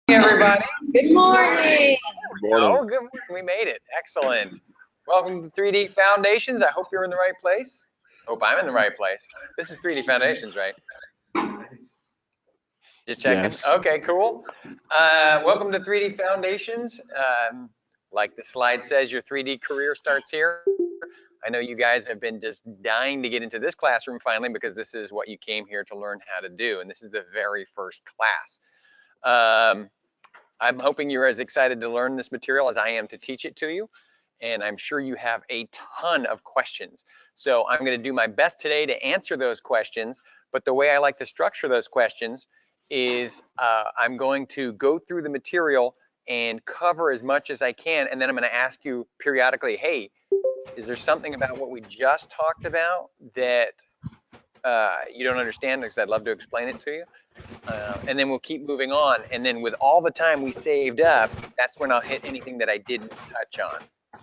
Everybody. Good morning. Oh, good morning. We made it. Excellent. Welcome to 3D Foundations. I hope you're in the right place. Hope I'm in the right place. This is 3D Foundations, right? Just checking. Yes. Okay, cool. Welcome to 3D Foundations. Like the slide says, your 3D career starts here. I know you guys have been just dying to get into this classroom finally because this is what you came here to learn how to do, and this is the very first class. I'm hoping you're as excited to learn this material as I am to teach it to you. And I'm sure you have a ton of questions. So I'm going to do my best today to answer those questions. But the way I like to structure those questions is I'm going to go through the material and cover as much as I can. And then I'm going to ask you periodically, hey, is there something about what we just talked about that you don't understand? Because I'd love to explain it to you. And then we'll keep moving on. And then with all the time we saved up, that's when I'll hit anything that I didn't touch on.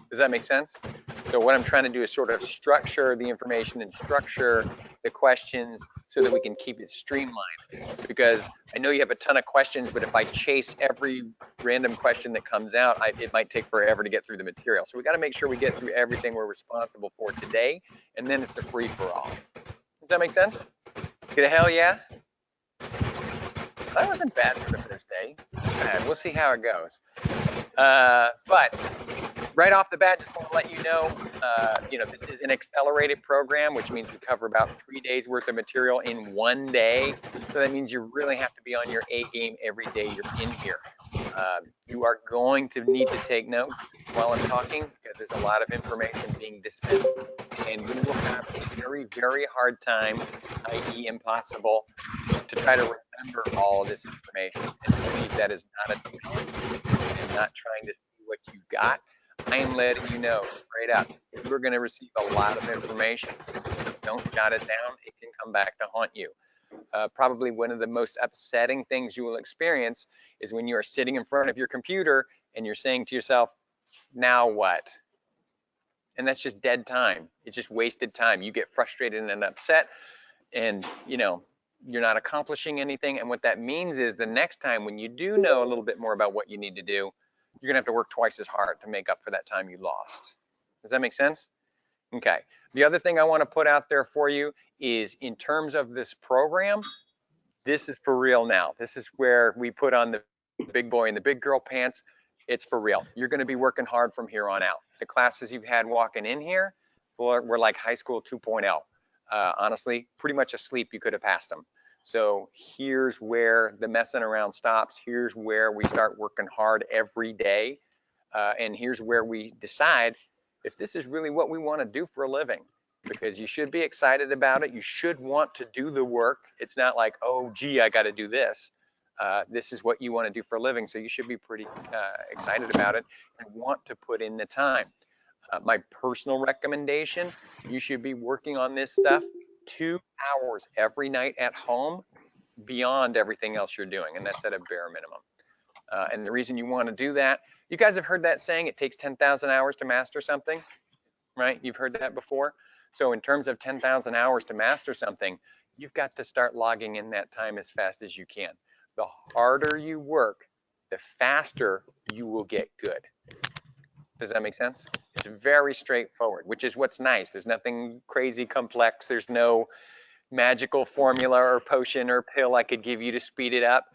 Does that make sense? So what I'm trying to do is sort of structure the information and structure the questions so that we can keep it streamlined. Because I know you have a ton of questions, but if I chase every random question that comes out, it might take forever to get through the material. So we got to make sure we get through everything we're responsible for today, and then it's a free-for-all. Does that make sense? Get a hell yeah? That wasn't bad for the first day. We'll see how it goes. But right off the bat, just want to let you know, this is an accelerated program, which means we cover about 3 days worth of material in 1 day. So that means you really have to be on your A game every day you're in here. You are going to need to take notes while I'm talking because there's a lot of information being dispensed. And we will have a very, very hard time, i.e. impossible, to try to remember all of this information. And I believe that is not a challenge and not trying to see what you got. I am letting you know straight up, you're going to receive a lot of information. Don't jot it down. It can come back to haunt you. Probably one of the most upsetting things you will experience is when you are sitting in front of your computer and you're saying to yourself, now what? And that's just dead time. It's just wasted time. You get frustrated and upset and, you're not accomplishing anything. And what that means is the next time when you do know a little bit more about what you need to do, you're going to have to work twice as hard to make up for that time you lost. Does that make sense? Okay. The other thing I want to put out there for you is in terms of this program, this is for real now. This is where we put on the big boy and the big girl pants. It's for real. You're going to be working hard from here on out. The classes you've had walking in here were like high school 2.0. Honestly, pretty much asleep, you could have passed them. So here's where the messing around stops. Here's where we start working hard every day. And here's where we decide if this is really what we want to do for a living. Because you should be excited about it. You should want to do the work. It's not like, oh, gee, I got to do this. This is what you want to do for a living. So you should be pretty excited about it and want to put in the time. My personal recommendation, you should be working on this stuff 2 hours every night at home beyond everything else you're doing. And that's at a bare minimum. And the reason you want to do that, you guys have heard that saying, it takes 10,000 hours to master something, right? You've heard that before. So in terms of 10,000 hours to master something, you've got to start logging in that time as fast as you can. The harder you work, the faster you will get good. Does that make sense? It's very straightforward, which is what's nice. There's nothing crazy complex. There's no magical formula or potion or pill I could give you to speed it up.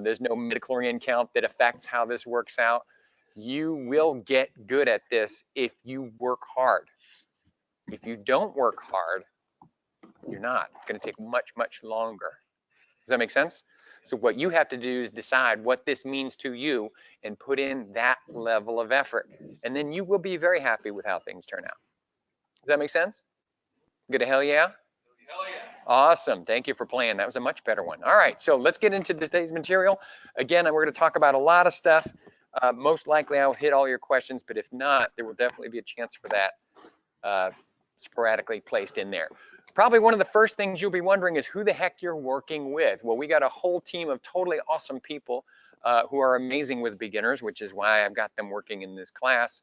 There's no midichlorian count that affects how this works out. You will get good at this if you work hard. If you don't work hard, you're not. It's going to take much, much longer. Does that make sense? So what you have to do is decide what this means to you and put in that level of effort. And then you will be very happy with how things turn out. Does that make sense? Good a hell yeah? Hell yeah. Awesome. Thank you for playing. That was a much better one. All right, so let's get into today's material. Again, we're going to talk about a lot of stuff. Most likely I'll hit all your questions, but if not, there will definitely be a chance for that sporadically placed in there. Probably one of the first things you'll be wondering is who the heck you're working with. Well, we got a whole team of totally awesome people who are amazing with beginners, which is why I've got them working in this class,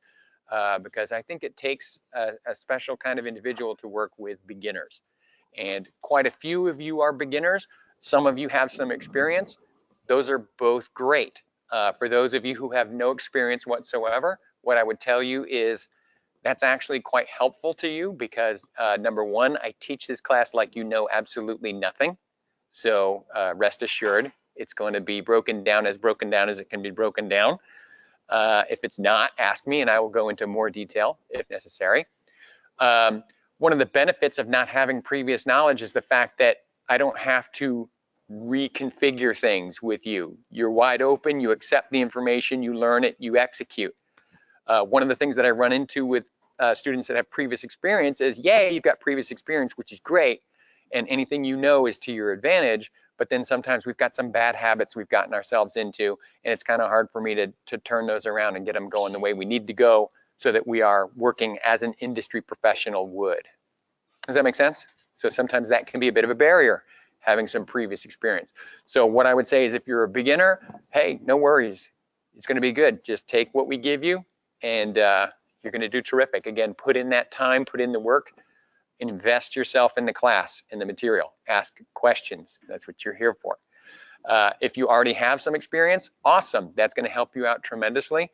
because I think it takes a special kind of individual to work with beginners. And quite a few of you are beginners. Some of you have some experience. Those are both great. For those of you who have no experience whatsoever, what I would tell you is that's actually quite helpful to you because number one, I teach this class like you know absolutely nothing. So rest assured, it's going to be broken down as it can be broken down. If it's not, ask me and I will go into more detail if necessary. One of the benefits of not having previous knowledge is the fact that I don't have to reconfigure things with you. You're wide open, you accept the information, you learn it, you execute. One of the things that I run into with students that have previous experience is, yay, you've got previous experience, which is great, and anything you know is to your advantage, but then sometimes we've got some bad habits we've gotten ourselves into, and it's kind of hard for me to turn those around and get them going the way we need to go so that we are working as an industry professional would. Does that make sense? So sometimes that can be a bit of a barrier, having some previous experience. So what I would say is if you're a beginner, hey, no worries. It's going to be good. Just take what we give you and you're going to do terrific. Again, put in that time, put in the work, invest yourself in the class, in the material. Ask questions. That's what you're here for. If you already have some experience, awesome. That's going to help you out tremendously.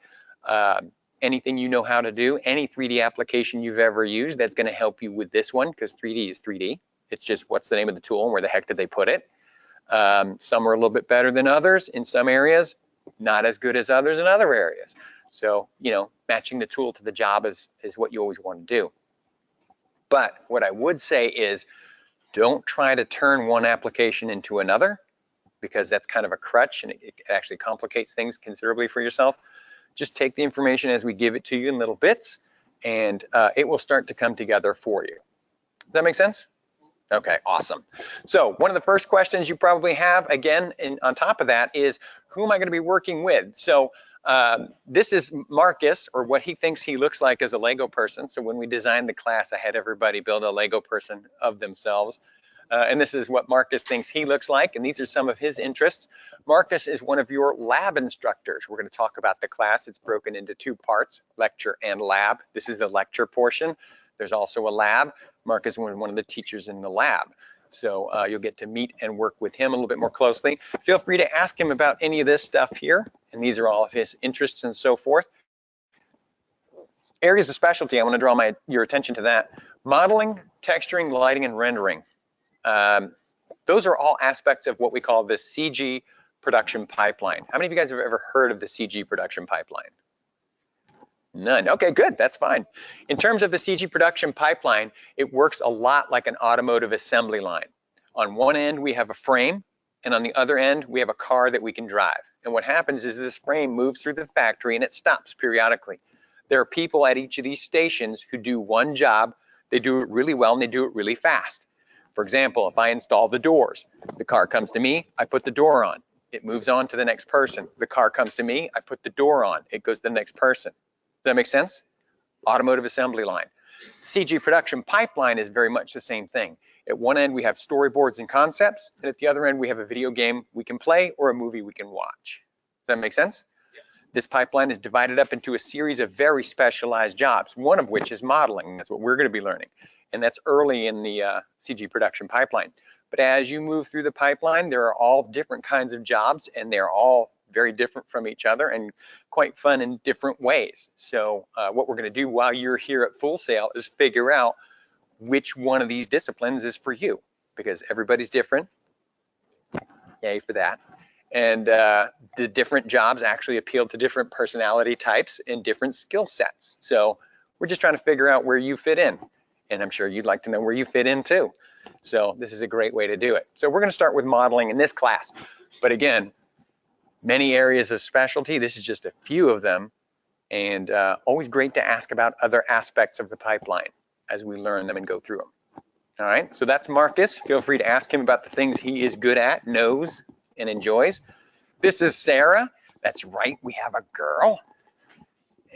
Anything you know how to do, any 3D application you've ever used, that's going to help you with this one because 3D is 3D. It's just what's the name of the tool and where the heck did they put it. Some are a little bit better than others in some areas, not as good as others in other areas. So, you know, matching the tool to the job is what you always want to do. But what I would say is don't try to turn one application into another because that's kind of a crutch and it actually complicates things considerably for yourself. Just take the information as we give it to you in little bits and it will start to come together for you. Does that make sense? Okay, awesome. So one of the first questions you probably have, again, on top of that is, who am I going to be working with? So this is Marcus, or what he thinks he looks like as a Lego person. So when we designed the class, I had everybody build a Lego person of themselves. And this is what Marcus thinks he looks like, and these are some of his interests. Marcus is one of your lab instructors. We're going to talk about the class. It's broken into two parts, lecture and lab. This is the lecture portion. There's also a lab. Marcus is one of the teachers in the lab. So you'll get to meet and work with him a little bit more closely. Feel free to ask him about any of this stuff here, and these are all of his interests and so forth. Areas of specialty, I want to draw your attention to that. Modeling, texturing, lighting, and rendering. Those are all aspects of what we call the CG production pipeline. How many of you guys have ever heard of the CG production pipeline? None. Okay, good. That's fine. In terms of the CG production pipeline, it works a lot like an automotive assembly line. On one end, we have a frame, and on the other end, we have a car that we can drive. And what happens is this frame moves through the factory and it stops periodically. There are people at each of these stations who do one job. They do it really well and they do it really fast. For example, if I install the doors, the car comes to me, I put the door on. It moves on to the next person. The car comes to me, I put the door on. It goes to the next person. Does that make sense? Automotive assembly line. CG production pipeline is very much the same thing. At one end, we have storyboards and concepts, and at the other end, we have a video game we can play or a movie we can watch. Does that make sense? Yeah. This pipeline is divided up into a series of very specialized jobs, one of which is modeling. That's what we're going to be learning, and that's early in the CG production pipeline. But as you move through the pipeline, there are all different kinds of jobs, and they're all very different from each other and quite fun in different ways. So what we're going to do while you're here at Full Sail is figure out which one of these disciplines is for you, because everybody's different. Yay for that. And the different jobs actually appeal to different personality types and different skill sets. So we're just trying to figure out where you fit in. And I'm sure you'd like to know where you fit in too. So this is a great way to do it. So we're going to start with modeling in this class. But again, many areas of specialty. This is just a few of them. And always great to ask about other aspects of the pipeline as we learn them and go through them. All right, so that's Marcus. Feel free to ask him about the things he is good at, knows, and enjoys. This is Sarah. That's right, we have a girl.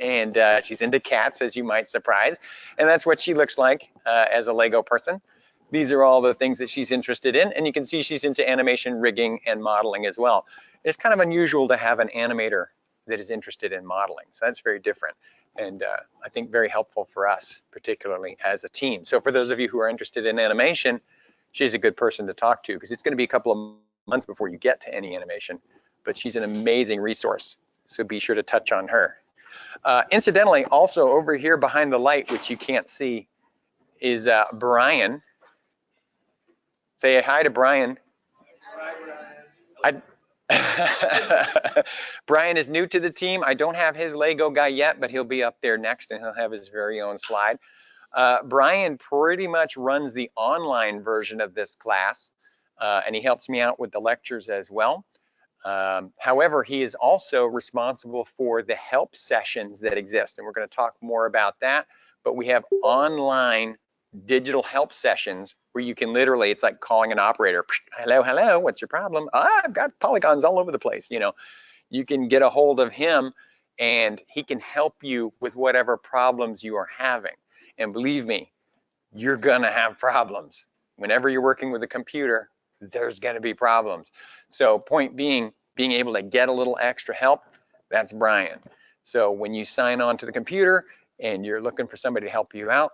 And she's into cats, as you might surprise. And that's what she looks like as a Lego person. These are all the things that she's interested in. And you can see she's into animation, rigging, and modeling as well. It's kind of unusual to have an animator that is interested in modeling. So that's very different. And I think very helpful for us, particularly as a team. So for those of you who are interested in animation, she's a good person to talk to because it's going to be a couple of months before you get to any animation. but she's an amazing resource. So be sure to touch on her. Incidentally, also over here behind the light, which you can't see, is Brian. Say hi to Brian. Brian is new to the team. I don't have his Lego guy yet, but he'll be up there next and he'll have his very own slide. Brian pretty much runs the online version of this class, and he helps me out with the lectures as well. However, he is also responsible for the help sessions that exist, and we're going to talk more about that. But we have online digital help sessions where you can literally, it's like calling an operator. Hello, hello, what's your problem? I've got polygons all over the place. You know, you can get a hold of him and he can help you with whatever problems you are having. And believe me, you're gonna have problems. Whenever you're working with a computer, there's gonna be problems. So point being able to get a little extra help, that's Brian. So when you sign on to the computer and you're looking for somebody to help you out,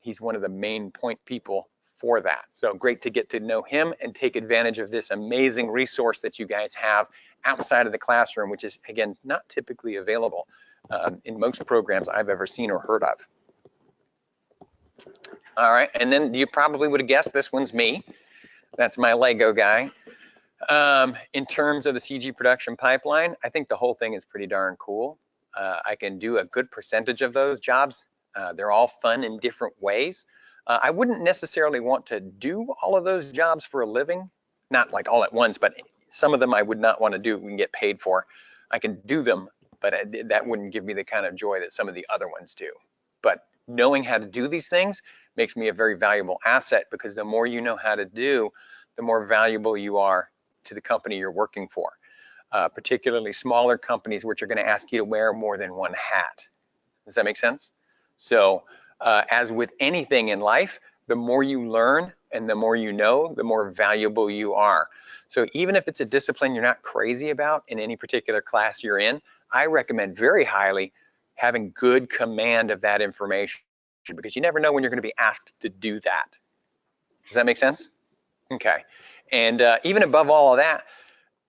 he's one of the main point people for that. So great to get to know him and take advantage of this amazing resource that you guys have outside of the classroom, which is, again, not typically available in most programs I've ever seen or heard of. All right, and then you probably would have guessed this one's me. That's my Lego guy. In terms of the CG production pipeline, I think the whole thing is pretty darn cool. I can do a good percentage of those jobs. They're all fun in different ways. I wouldn't necessarily want to do all of those jobs for a living, not like all at once, but some of them I would not want to do and get paid for. I can do them, but that wouldn't give me the kind of joy that some of the other ones do. But knowing how to do these things makes me a very valuable asset, because the more you know how to do, the more valuable you are to the company you're working for, particularly smaller companies which are going to ask you to wear more than one hat. Does that make sense? So as with anything in life, the more you learn and the more you know, the more valuable you are. So even if it's a discipline you're not crazy about in any particular class you're in, I recommend very highly having good command of that information, because you never know when you're going to be asked to do that. Does that make sense? Okay. And even above all of that,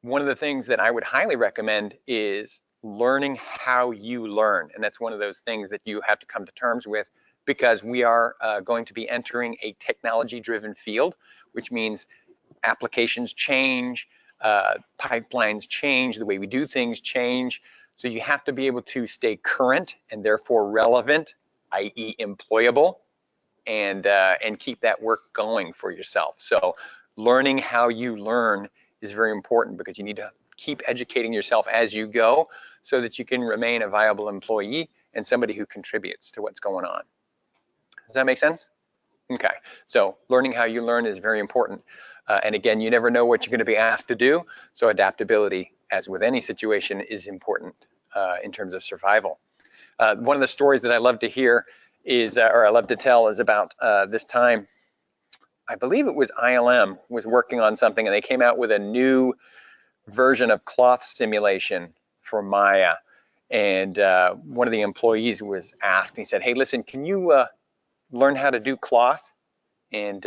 one of the things that I would highly recommend is learning how you learn. And that's one of those things that you have to come to terms with, because we are going to be entering a technology-driven field, which means applications change, pipelines change, the way we do things change. So you have to be able to stay current and therefore relevant, i.e. employable, and keep that work going for yourself. So learning how you learn is very important, because you need to keep educating yourself as you go so that you can remain a viable employee and somebody who contributes to what's going on. Does that make sense? Okay, so learning how you learn is very important. And again, you never know what you're going to be asked to do, so adaptability, as with any situation, is important in terms of survival. One of the stories that I love to hear is, or I love to tell, is about this time. I believe it was ILM was working on something, and they came out with a new version of cloth simulation for Maya. And one of the employees was asked, and he said, hey, listen, can you learn how to do cloth and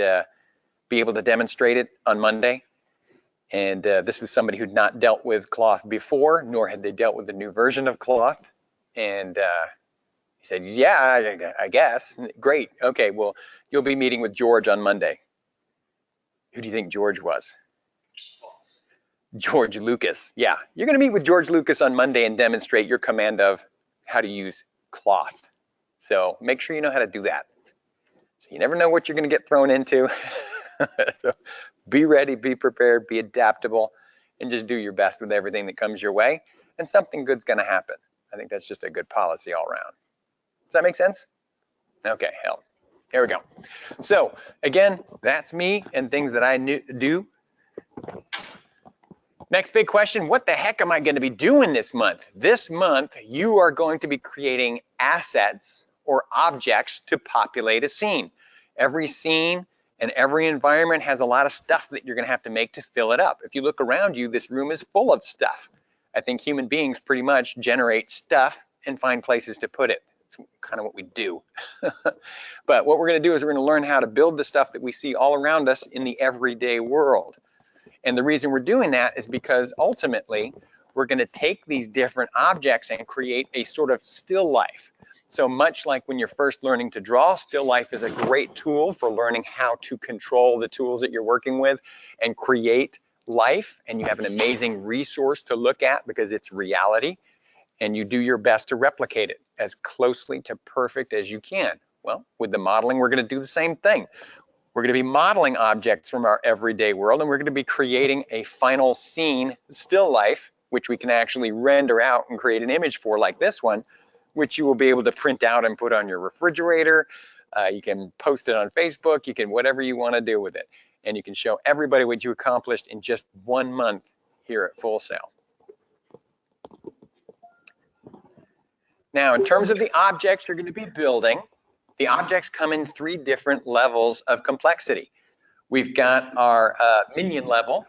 be able to demonstrate it on Monday? And this was somebody who'd not dealt with cloth before, nor had they dealt with the new version of cloth. And he said, yeah, I guess. Great. Okay, well, you'll be meeting with George on Monday. Who do you think George was? George Lucas. Yeah, you're going to meet with George Lucas on Monday and demonstrate your command of how to use cloth. So make sure you know how to do that. So you never know what you're going to get thrown into. So be ready, be prepared, be adaptable, and just do your best with everything that comes your way, and something good's going to happen. I think that's just a good policy all around. Does that make sense? Okay, hell. Here we go. So again, that's me and things that I do. Next big question, what the heck am I going to be doing this month? This month, you are going to be creating assets or objects to populate a scene. Every scene and every environment has a lot of stuff that you're going to have to make to fill it up. If you look around you, this room is full of stuff. I think human beings pretty much generate stuff and find places to put it. It's kind of what we do. But what we're going to do is we're going to learn how to build the stuff that we see all around us in the everyday world. And the reason we're doing that is because ultimately we're going to take these different objects and create a sort of still life. So much like when you're first learning to draw, still life is a great tool for learning how to control the tools that you're working with and create life. And you have an amazing resource to look at because it's reality. And you do your best to replicate it as closely to perfect as you can. Well, with the modeling, we're going to do the same thing. We're going to be modeling objects from our everyday world, and we're going to be creating a final scene, still life, which we can actually render out and create an image for, like this one, which you will be able to print out and put on your refrigerator. You can post it on Facebook. You can whatever you want to do with it. And you can show everybody what you accomplished in just 1 month here at Full Sail. Now, in terms of the objects you're going to be building, the objects come in 3 different levels of complexity. We've got our minion level,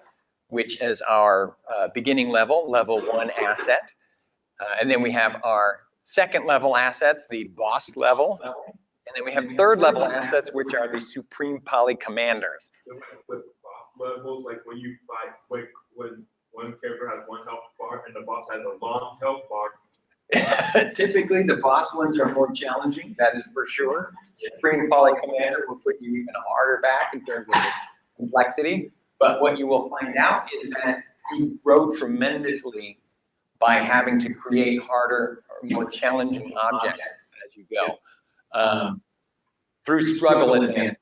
which is our beginning level, level 1 asset. And then we have our second level assets, the boss level. And then we have third level assets, which are the supreme poly commanders. With boss levels, like when you fight, when one character has 1 health bar and the boss has a long health bar. Typically, the boss ones are more challenging, that is for sure. Supreme Poly Commander will put you even harder back in terms of the complexity. But what you will find out is that you grow tremendously by having to create harder or more challenging objects as you go through struggle and advance.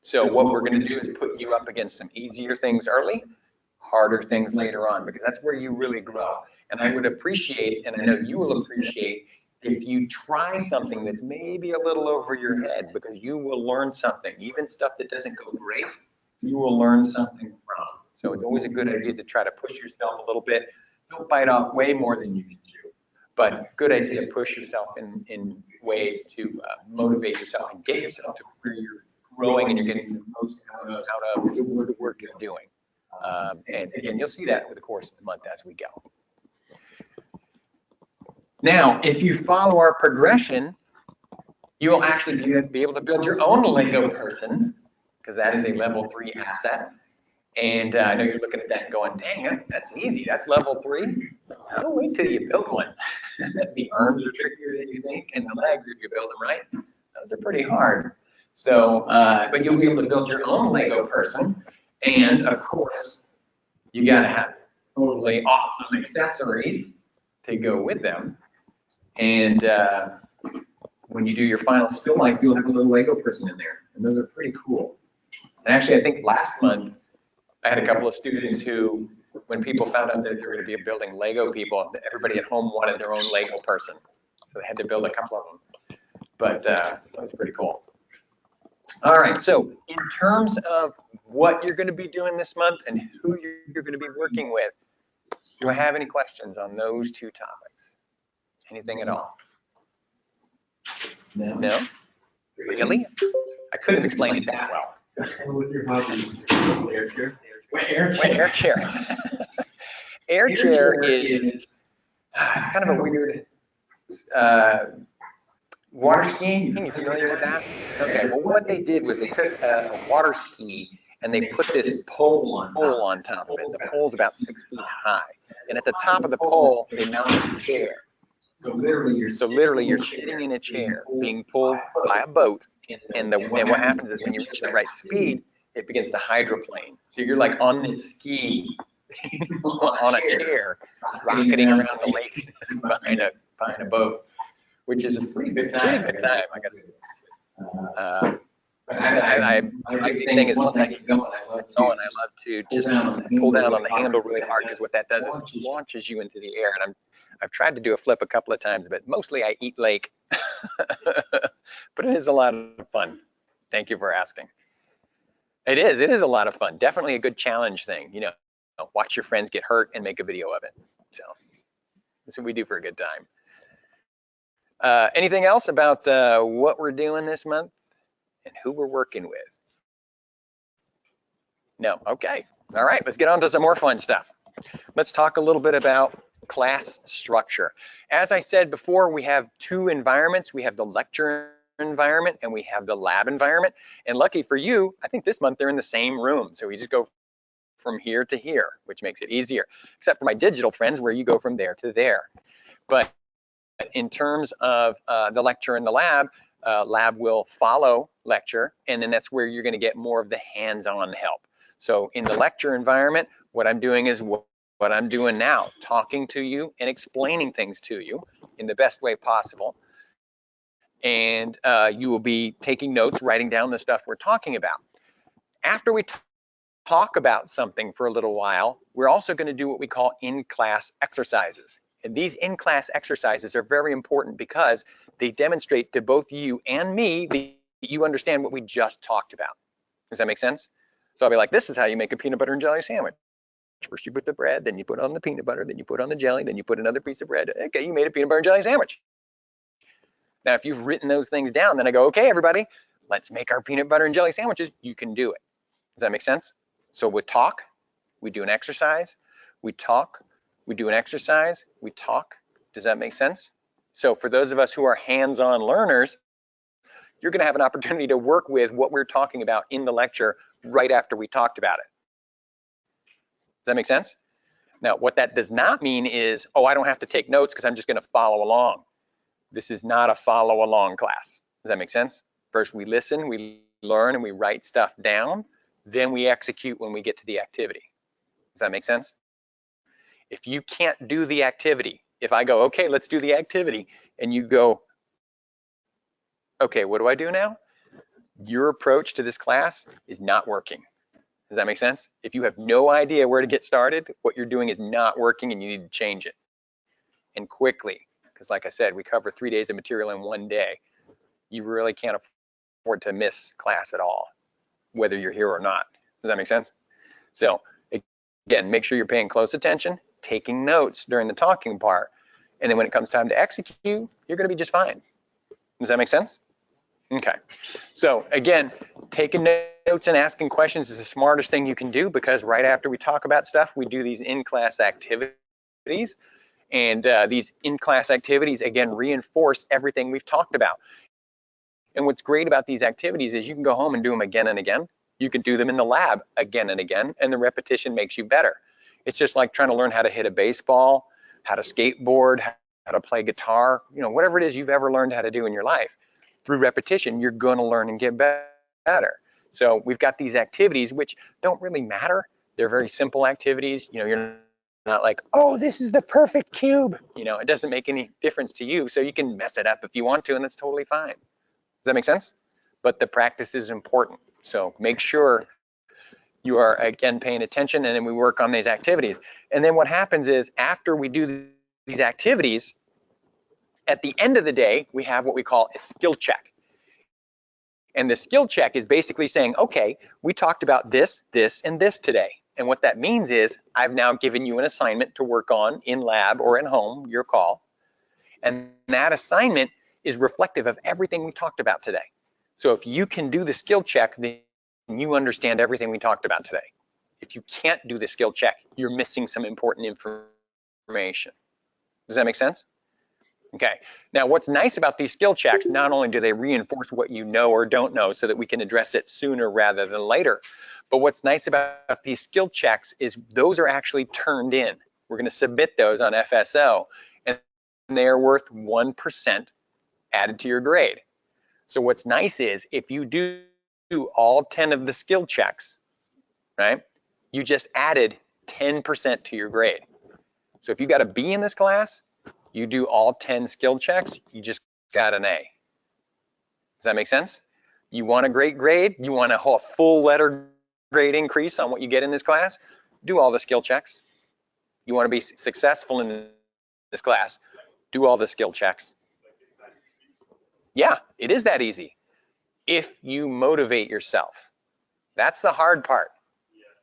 So what we're going to do is put you up against some easier things early, harder things later on, because that's where you really grow. And I would appreciate, and I know you will appreciate, if you try something that's maybe a little over your head, because you will learn something. Even stuff that doesn't go great, you will learn something from. So it's always a good idea to try to push yourself a little bit. Don't bite off way more than you can chew, but good idea to push yourself in ways to motivate yourself and get yourself to where you're growing and you're getting the most out of the work you're doing. And again, you'll see that over the course of the month as we go. Now, if you follow our progression, you will actually be able to build your own Lego person, because that is a level 3 asset. And I know you're looking at that and going, dang, that's easy. That's level 3. I'll wait till you build one. The arms are trickier than you think, and the legs, if you build them right, those are pretty hard. So, but you'll be able to build your own Lego person. And of course, you got to have totally awesome accessories to go with them. And when you do your final still life, you'll have a little Lego person in there. And those are pretty cool. And actually, I think last month, I had a couple of students who, when people found out that they were going to be building Lego people, everybody at home wanted their own Lego person. So they had to build a couple of them. But that was pretty cool. All right, so in terms of what you're going to be doing this month and who you're going to be working with, do I have any questions on those 2 topics? Anything at all? No? Really? I couldn't explain it that well. What's your hobby? Air chair? Air chair. Air chair is, it's kind of a weird, water skiing. You familiar with that? Okay, well what they did was they took a water ski and they put this pole on top of it. The pole's about 6 feet high. And at the top of the pole, they mounted a chair. So literally you're sitting in a chair being pulled by a boat. And what happens is when you reach the right speed, it begins to hydroplane. So you're like on this ski on a chair, rocketing around the lake behind a boat, which is a pretty good time. I got my big thing is once I get going, I love to just pull down on the handle really hard, because what that does is it launches you into the air. And I've tried to do a flip a couple of times, but mostly I eat lake. But it is a lot of fun. Thank you for asking. It is a lot of fun. Definitely a good challenge thing. You know, watch your friends get hurt and make a video of it. So that's what we do for a good time. Anything else about what we're doing this month and who we're working with? No? Okay. All right, let's get on to some more fun stuff. Let's talk a little bit about class structure. As I said before, we have 2 environments. We have the lecture environment and we have the lab environment. And lucky for you, I think this month they're in the same room. So we just go from here to here, which makes it easier, except for my digital friends where you go from there to there. But in terms of the lecture and the lab, lab will follow lecture, and then that's where you're going to get more of the hands-on help. So in the lecture environment, what I'm doing is what I'm doing now, talking to you and explaining things to you in the best way possible. And you will be taking notes, writing down the stuff we're talking about. After we talk about something for a little while, we're also going to do what we call in-class exercises. And these in-class exercises are very important because they demonstrate to both you and me that you understand what we just talked about. Does that make sense? So I'll be like, this is how you make a peanut butter and jelly sandwich. First you put the bread, then you put on the peanut butter, then you put on the jelly, then you put another piece of bread. Okay, you made a peanut butter and jelly sandwich. Now, if you've written those things down, then I go, okay, everybody, let's make our peanut butter and jelly sandwiches. You can do it. Does that make sense? So we talk, we do an exercise, we talk, we do an exercise, we talk. Does that make sense? So for those of us who are hands-on learners, you're going to have an opportunity to work with what we're talking about in the lecture right after we talked about it. Does that make sense? Now, what that does not mean is, oh, I don't have to take notes because I'm just going to follow along. This is not a follow along class. Does that make sense? First we listen, we learn, and we write stuff down. Then we execute when we get to the activity. Does that make sense? If you can't do the activity, if I go, okay, let's do the activity, and you go, okay, what do I do now? Your approach to this class is not working. Does that make sense? If you have no idea where to get started, what you're doing is not working and you need to change it. And quickly, because like I said, we cover 3 days of material in 1 day. You really can't afford to miss class at all, whether you're here or not. Does that make sense? So again, make sure you're paying close attention, taking notes during the talking part, and then when it comes time to execute, you're going to be just fine. Does that make sense? Okay. So again, taking notes and asking questions is the smartest thing you can do, because right after we talk about stuff, we do these in-class activities. And these in-class activities, again, reinforce everything we've talked about. And what's great about these activities is you can go home and do them again and again. You can do them in the lab again and again, and the repetition makes you better. It's just like trying to learn how to hit a baseball, how to skateboard, how to play guitar, you know, whatever it is you've ever learned how to do in your life. Through repetition, you're going to learn and get better. So we've got these activities which don't really matter. They're very simple activities. You know, you're not like, oh, this is the perfect cube. You know, it doesn't make any difference to you. So you can mess it up if you want to, and that's totally fine. Does that make sense? But the practice is important. So make sure you are, again, paying attention, and then we work on these activities. And then what happens is after we do these activities, at the end of the day, we have what we call a skill check. And the skill check is basically saying, okay, we talked about this, this, and this today. And what that means is I've now given you an assignment to work on in lab or in home, your call. And that assignment is reflective of everything we talked about today. So if you can do the skill check, then you understand everything we talked about today. If you can't do the skill check, you're missing some important information. Does that make sense? Okay. Now, what's nice about these skill checks, not only do they reinforce what you know or don't know so that we can address it sooner rather than later, but what's nice about these skill checks is those are actually turned in. We're going to submit those on FSO, and they are worth 1% added to your grade. So what's nice is if you do all 10 of the skill checks, right, you just added 10% to your grade. So if you got a B in this class, you do all 10 skill checks, you just got an A. Does that make sense? You want a great grade, you want a full letter grade increase on what you get in this class, do all the skill checks. You want to be successful in this class, do all the skill checks. Yeah, it is that easy. If you motivate yourself. That's the hard part.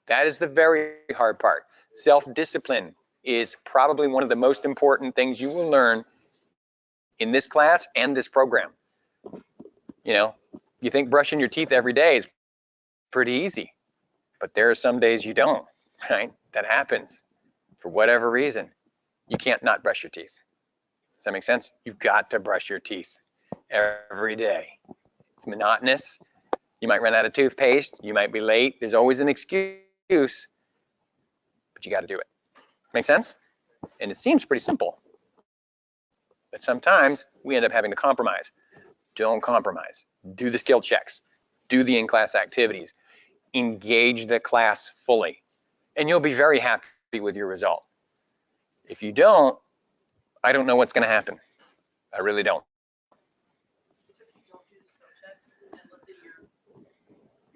That is the very hard part. Self-discipline is probably one of the most important things you will learn in this class and this program. You know, you think brushing your teeth every day is pretty easy, but there are some days you don't, right? That happens for whatever reason. You can't not brush your teeth. Does that make sense? You've got to brush your teeth every day. It's monotonous. You might run out of toothpaste. You might be late. There's always an excuse, but you got to do it. Make sense? And it seems pretty simple. But sometimes we end up having to compromise. Don't compromise. Do the skill checks. Do the in-class activities. Engage the class fully. And you'll be very happy with your result. If you don't, I don't know what's going to happen. I really don't. If you don't do the skill checks, and let's say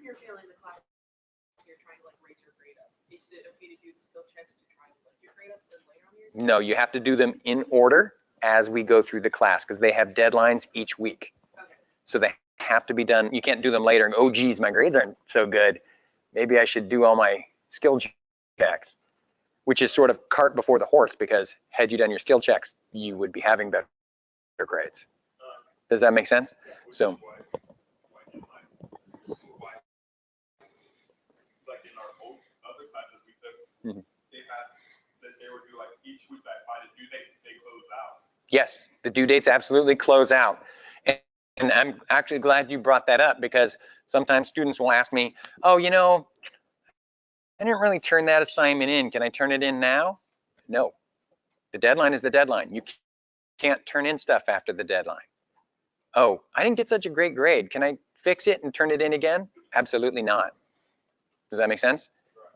you're failing the class, you're trying to like raise your grade up. Is it okay to do the skill checks to try and lift your grade up then later on your? No, you have to do them in order as we go through the class because they have deadlines each week. Okay. So they have to be done. You can't do them later and go, oh, geez, my grades aren't so good. Maybe I should do all my skill checks, which is sort of cart before the horse because had you done your skill checks, you would be having better grades. Does that make sense? So. Like in our old other classes we took, they had that they would do like each week that by the due date they close out. Yes, the due dates absolutely close out. And I'm actually glad you brought that up because sometimes students will ask me, oh, you know, I didn't really turn that assignment in. Can I turn it in now? No. The deadline is the deadline. You can't turn in stuff after the deadline. Oh, I didn't get such a great grade. Can I fix it and turn it in again? Absolutely not. Does that make sense?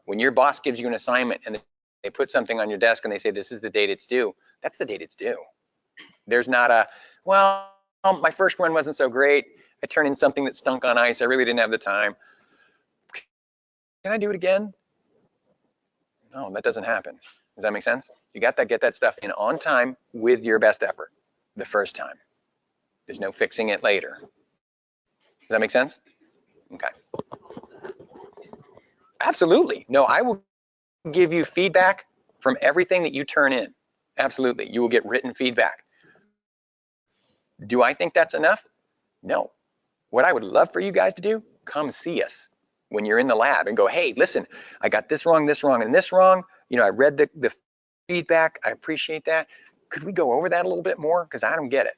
When your boss gives you an assignment and they put something on your desk and they say, this is the date it's due, that's the date it's due. There's not a, well, my first one wasn't so great. I turned in something that stunk on ice. I really didn't have the time. Can I do it again? No, that doesn't happen. Does that make sense? You got to get that stuff in on time with your best effort the first time. There's no fixing it later. Does that make sense? Okay. Absolutely. No, I will give you feedback from everything that you turn in. Absolutely. You will get written feedback. Do I think that's enough? No. What I would love for you guys to do, come see us when you're in the lab and go, hey, listen, I got this wrong, and this wrong. You know, I read the feedback. I appreciate that. Could we go over that a little bit more? Because I don't get it.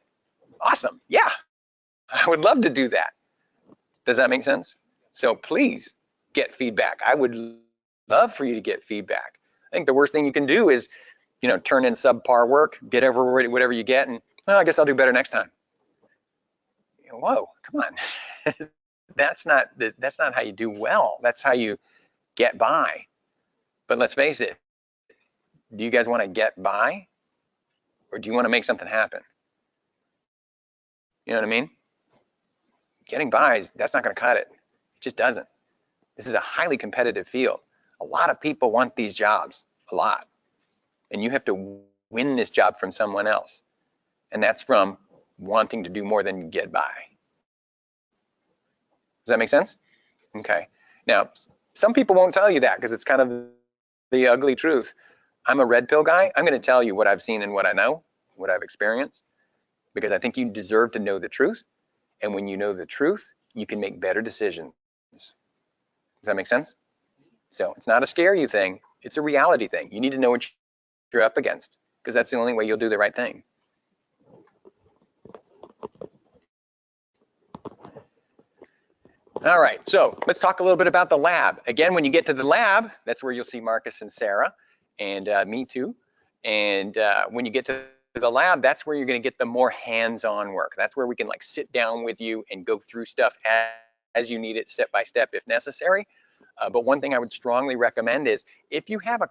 Awesome. Yeah, I would love to do that. Does that make sense? So please get feedback. I would love for you to get feedback. I think the worst thing you can do is, you know, turn in subpar work, get over whatever you get, and well, I guess I'll do better next time. Whoa, come on. That's not how you do well. That's how you get by. But let's face it, do you guys want to get by? Or do you want to make something happen? You know what I mean? Getting by, that's not going to cut it. It just doesn't. This is a highly competitive field. A lot of people want these jobs, a lot. And you have to win this job from someone else. And that's from wanting to do more than get by. Does that make sense? Okay. Now, some people won't tell you that because it's kind of the ugly truth. I'm a red pill guy. I'm going to tell you what I've seen and what I know, what I've experienced, because I think you deserve to know the truth. And when you know the truth, you can make better decisions. Does that make sense? So it's not a scare you thing. It's a reality thing. You need to know what you're up against because that's the only way you'll do the right thing. All right, so let's talk a little bit about the lab. Again, when you get to the lab, that's where you'll see Marcus and Sarah and me too. And when you get to the lab, that's where you're going to get the more hands-on work. That's where we can like sit down with you and go through stuff as you need it, step by step if necessary. But one thing I would strongly recommend is if you have a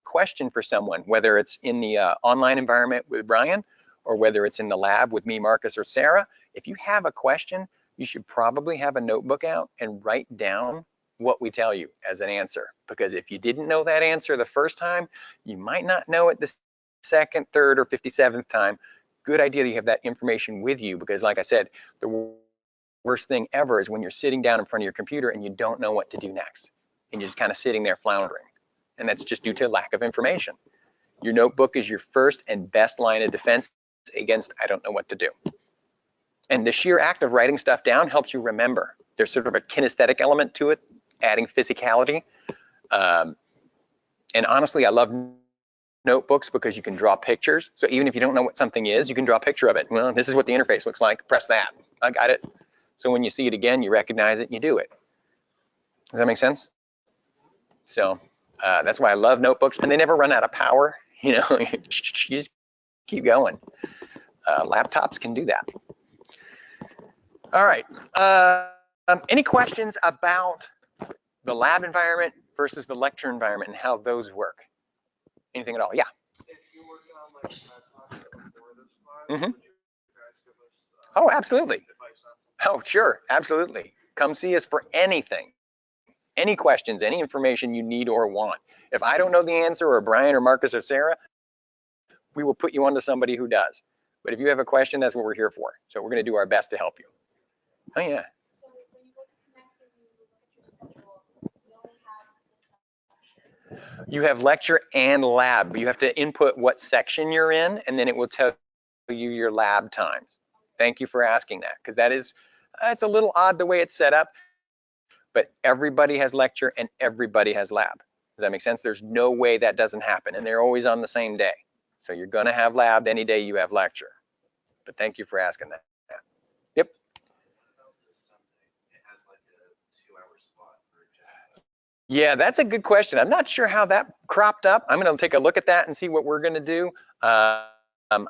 question for someone, whether it's in the online environment with Brian or whether it's in the lab with me, Marcus, or Sarah, if you have a question, you should probably have a notebook out and write down what we tell you as an answer. Because if you didn't know that answer the first time, you might not know it the second, third, or 57th time. Good idea that you have that information with you because like I said, the worst thing ever is when you're sitting down in front of your computer and you don't know what to do next. And you're just kind of sitting there floundering. And that's just due to lack of information. Your notebook is your first and best line of defense against I don't know what to do. And the sheer act of writing stuff down helps you remember. There's sort of a kinesthetic element to it, adding physicality. And honestly, I love notebooks because you can draw pictures. So even if you don't know what something is, you can draw a picture of it. Well, this is what the interface looks like. Press that. I got it. So when you see it again, you recognize it and you do it. Does that make sense? So That's why I love notebooks, and they never run out of power. You know, you just keep going. Laptops can do that. All right. Any questions about the lab environment versus the lecture environment and how those work? Anything at all? Yeah. If you're working on like a side project before this class, Mhm. would you guys give us Oh, absolutely. advice on something? Oh, sure. Absolutely. Come see us for anything. Any questions, any information you need or want. If I don't know the answer, or Brian or Marcus or Sarah, we will put you onto somebody who does. But if you have a question, that's what we're here for. So we're going to do our best to help you. Oh, yeah. So when you go to connect and you look at your schedule, you only have the section. You have lecture and lab. You have to input what section you're in, and then it will tell you your lab times. Thank you for asking that, because that is, it's a little odd the way it's set up, but everybody has lecture and everybody has lab. Does that make sense? There's no way that doesn't happen, and they're always on the same day. So you're going to have lab any day you have lecture. But thank you for asking that. Yep. This Sunday, it has like a 2-hour slot for just. Yeah, that's a good question. I'm not sure how that cropped up. I'm going to take a look at that and see what we're going to do.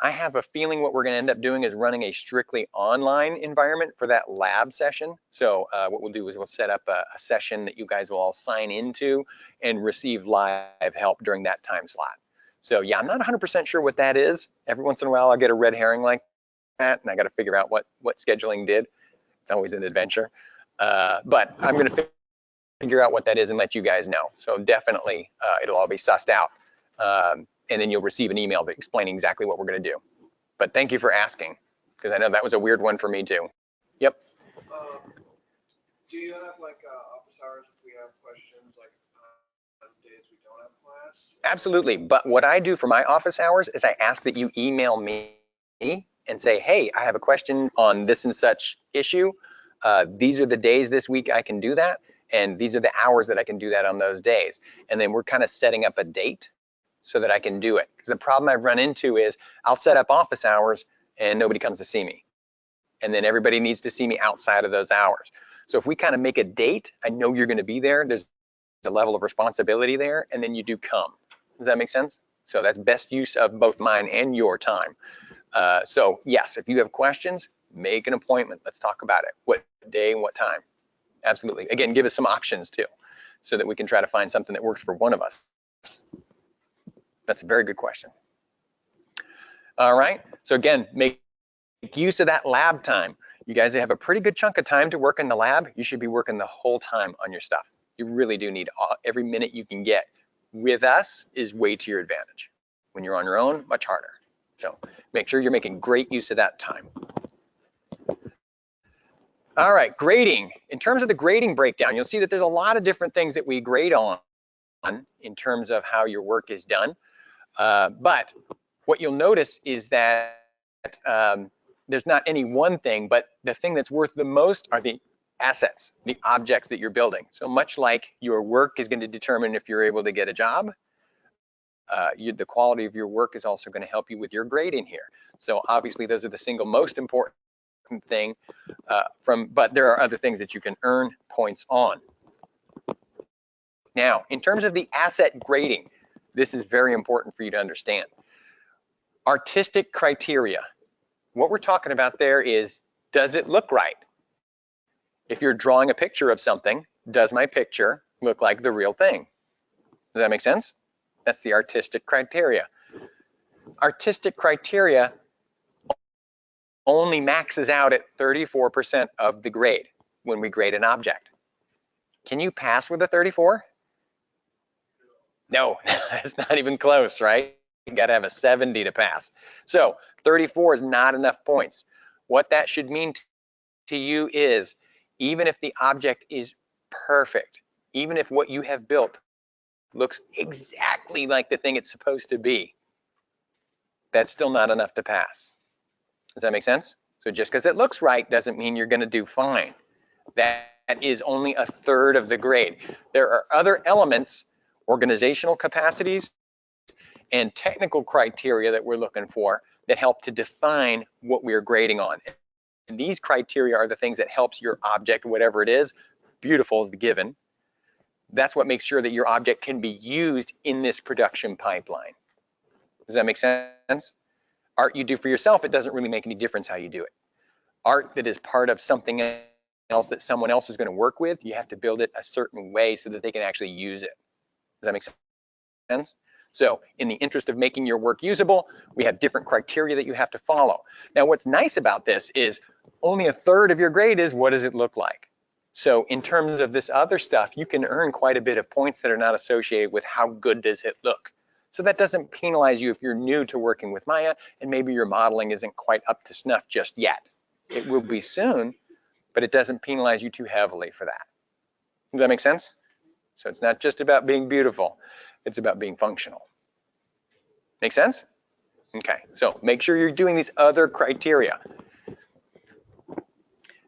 I have a feeling what we're going to end up doing is running a strictly online environment for that lab session. So what we'll do is we'll set up a session that you guys will all sign into and receive live help during that time slot. So yeah, I'm not 100% sure what that is. Every once in a while I'll get a red herring like that, and I got to figure out what scheduling did. It's always an adventure. But I'm going to figure out what that is and let you guys know. So definitely it'll all be sussed out. And then you'll receive an email explaining exactly what we're going to do. But thank you for asking, because I know that was a weird one for me too. Yep. Do you have like office hours if we have questions like on days we don't have class? Absolutely. But what I do for my office hours is I ask that you email me and say, hey, I have a question on this and such issue. These are the days this week I can do that. And these are the hours that I can do that on those days. And then we're kind of setting up a date so that I can do it. Because the problem I've run into is I'll set up office hours and nobody comes to see me. And then everybody needs to see me outside of those hours. So if we kind of make a date, I know you're going to be there. There's a level of responsibility there, and then you do come. Does that make sense? So that's best use of both mine and your time. So yes, if you have questions, make an appointment. Let's talk about it. What day and what time? Absolutely. Again, give us some options too, so that we can try to find something that works for one of us. That's a very good question. All right. So again, make use of that lab time. You guys have a pretty good chunk of time to work in the lab. You should be working the whole time on your stuff. You really do need every minute you can get. With us is way to your advantage. When you're on your own, much harder. So make sure you're making great use of that time. All right, grading. In terms of the grading breakdown, you'll see that there's a lot of different things that we grade on in terms of how your work is done. But what you'll notice is that there's not any one thing, but the thing that's worth the most are the assets, the objects that you're building. So much like your work is going to determine if you're able to get a job, the quality of your work is also going to help you with your grading here. So obviously those are the single most important thing but there are other things that you can earn points on. Now, in terms of the asset grading, this is very important for you to understand. Artistic criteria. What we're talking about there is, does it look right? If you're drawing a picture of something, does my picture look like the real thing? Does that make sense? That's the artistic criteria. Artistic criteria only maxes out at 34% of the grade when we grade an object. Can you pass with a 34? No, it's not even close, right? You got to have a 70 to pass. So 34 is not enough points. What that should mean to you is, even if the object is perfect, even if what you have built looks exactly like the thing it's supposed to be, that's still not enough to pass. Does that make sense? So just because it looks right doesn't mean you're going to do fine. That is only a third of the grade. There are other elements, organizational capacities, and technical criteria that we're looking for that help to define what we are grading on. And these criteria are the things that helps your object, whatever it is. Beautiful is the given. That's what makes sure that your object can be used in this production pipeline. Does that make sense? Art you do for yourself, it doesn't really make any difference how you do it. Art that is part of something else that someone else is going to work with, you have to build it a certain way so that they can actually use it. Does that make sense? So in the interest of making your work usable, we have different criteria that you have to follow. Now, what's nice about this is only 1/3 of your grade is what does it look like? So in terms of this other stuff, you can earn quite a bit of points that are not associated with how good does it look. So that doesn't penalize you if you're new to working with Maya and maybe your modeling isn't quite up to snuff just yet. It will be soon, but it doesn't penalize you too heavily for that. Does that make sense? So it's not just about being beautiful, it's about being functional. Make sense? Okay, so make sure you're doing these other criteria.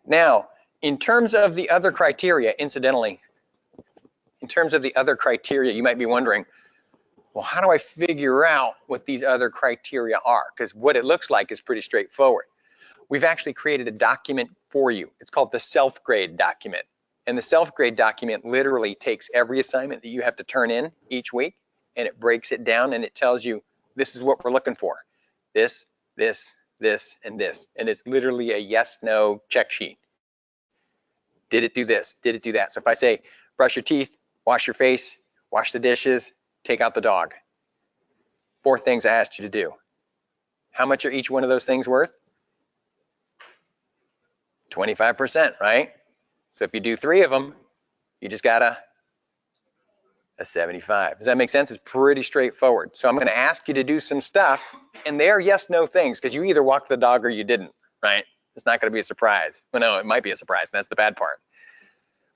Now, in terms of the other criteria, incidentally, in terms of the other criteria, you might be wondering, well, how do I figure out what these other criteria are? Because what it looks like is pretty straightforward. We've actually created a document for you. It's called the self-grade document. And the self-grade document literally takes every assignment that you have to turn in each week, and it breaks it down, and it tells you, this is what we're looking for. This, this, this, and this. And it's literally a yes, no check sheet. Did it do this? Did it do that? So if I say, brush your teeth, wash your face, wash the dishes, take out the dog. 4 things I asked you to do. How much are each one of those things worth? 25%, right? So if you do 3 of them, you just got a 75. Does that make sense? It's pretty straightforward. So I'm going to ask you to do some stuff, and they're yes, no things, because you either walked the dog or you didn't, right? It's not going to be a surprise. Well, no, it might be a surprise, and that's the bad part.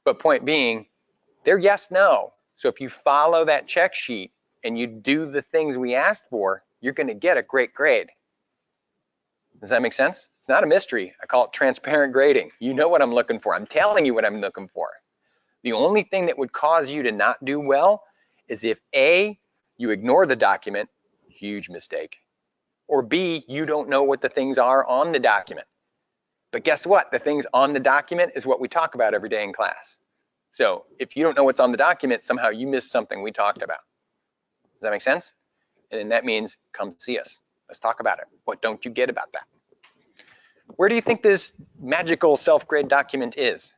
But point being, they're yes, no. So if you follow that check sheet and you do the things we asked for, you're going to get a great grade. Does that make sense? It's not a mystery. I call it transparent grading. You know what I'm looking for. I'm telling you what I'm looking for. The only thing that would cause you to not do well is if A, you ignore the document, huge mistake, or B, you don't know what the things are on the document. But guess what? The things on the document is what we talk about every day in class. So if you don't know what's on the document, somehow you missed something we talked about. Does that make sense? And then that means come see us. Let's talk about it. What don't you get about that? Where do you think this magical self-grade document is?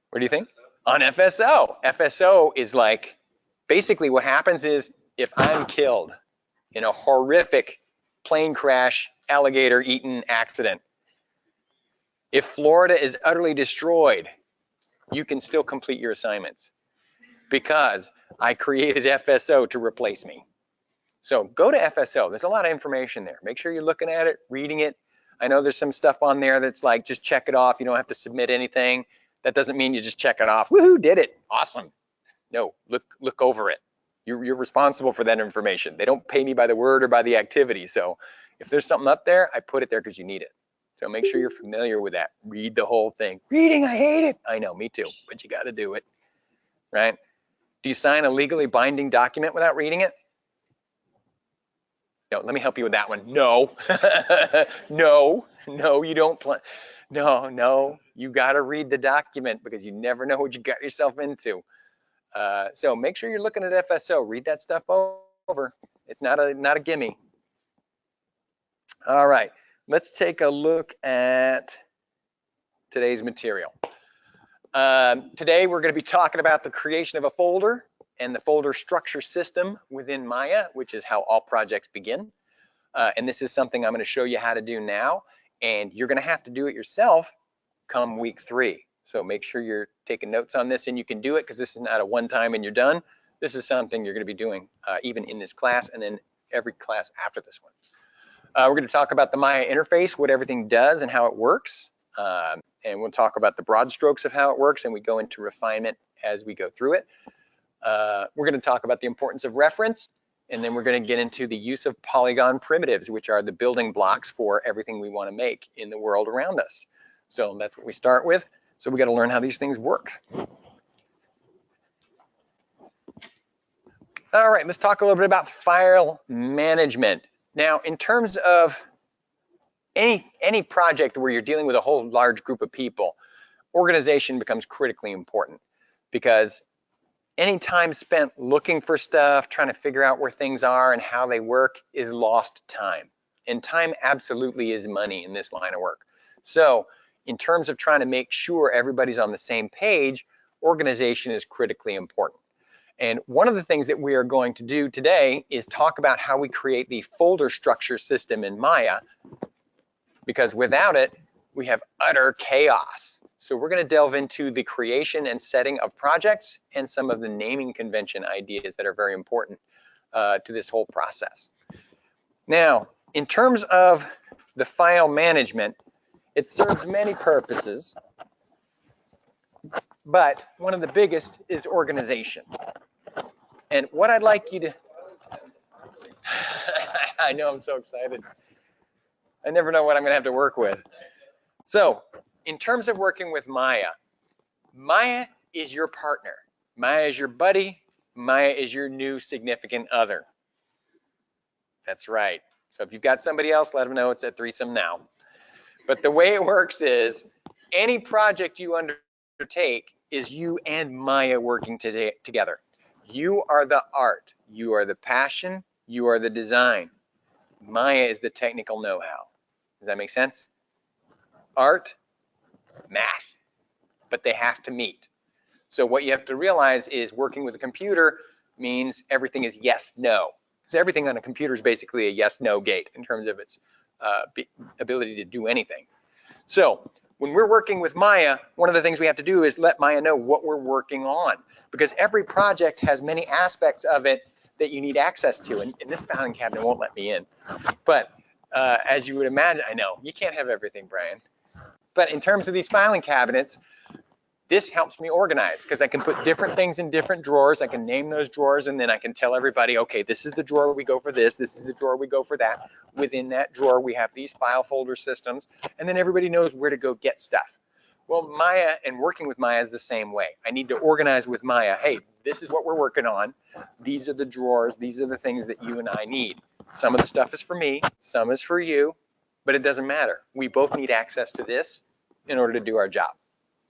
Where do you think? On FSO. FSO is like, basically what happens is if I'm killed in a horrific plane crash, alligator-eaten accident, if Florida is utterly destroyed, you can still complete your assignments because I created FSO to replace me. So go to FSO. There's a lot of information there. Make sure you're looking at it, reading it. I know there's some stuff on there that's like, just check it off. You don't have to submit anything. That doesn't mean you just check it off. Woohoo, did it. Awesome. No, look over it. You're responsible for that information. They don't pay me by the word or by the activity. So if there's something up there, I put it there because you need it. So make sure you're familiar with that. Read the whole thing. Reading, I hate it. I know, me too, but you got to do it, right? Do you sign a legally binding document without reading it? No, let me help you with that one. No, no, you don't. No, you got to read the document because you never know what you got yourself into. So make sure you're looking at FSO. Read that stuff over. It's not a gimme. All right, let's take a look at today's material. Today we're going to be talking about the creation of a folder and the folder structure system within Maya, which is how all projects begin. And this is something I'm going to show you how to do now, and you're going to have to do it yourself come week 3. So make sure you're taking notes on this, and you can do it because this is not a one-time and you're done. This is something you're going to be doing even in this class and then every class after this one. We're going to talk about the Maya interface, what everything does and how it works. And we'll talk about the broad strokes of how it works, and we go into refinement as we go through it. We're going to talk about the importance of reference, and then we're going to get into the use of polygon primitives, which are the building blocks for everything we want to make in the world around us. So that's what we start with. So we got to learn how these things work. All right, let's talk a little bit about file management. Now, in terms of any project where you're dealing with a whole large group of people, organization becomes critically important, because any time spent looking for stuff, trying to figure out where things are and how they work is lost time. And time absolutely is money in this line of work. So in terms of trying to make sure everybody's on the same page, organization is critically important. And one of the things that we are going to do today is talk about how we create the folder structure system in Maya, because without it, we have utter chaos. So we're going to delve into the creation and setting of projects and some of the naming convention ideas that are very important to this whole process. Now, in terms of the file management, it serves many purposes, but one of the biggest is organization. And what I'd like you to, I know, I'm so excited. I never know what I'm going to have to work with. So in terms of working with Maya, Maya is your partner. Maya is your buddy. Maya is your new significant other. That's right. So if you've got somebody else, let them know it's a threesome now. But the way it works is any project you undertake is you and Maya working together. You are the art. You are the passion. You are the design. Maya is the technical know-how. Does that make sense? Art, math, but they have to meet. So what you have to realize is working with a computer means everything is yes, no. Because everything on a computer is basically a yes, no gate in terms of its ability to do anything. So when we're working with Maya, one of the things we have to do is let Maya know what we're working on, because every project has many aspects of it that you need access to. And this filing cabinet won't let me in. But as you would imagine, I know, you can't have everything, Brian. But in terms of these filing cabinets, this helps me organize, because I can put different things in different drawers. I can name those drawers, and then I can tell everybody, okay, this is the drawer we go for this. This is the drawer we go for that. Within that drawer, we have these file folder systems, and then everybody knows where to go get stuff. Well, Maya and working with Maya is the same way. I need to organize with Maya. Hey, this is what we're working on. These are the drawers. These are the things that you and I need. Some of the stuff is for me. Some is for you. But it doesn't matter. We both need access to this in order to do our job.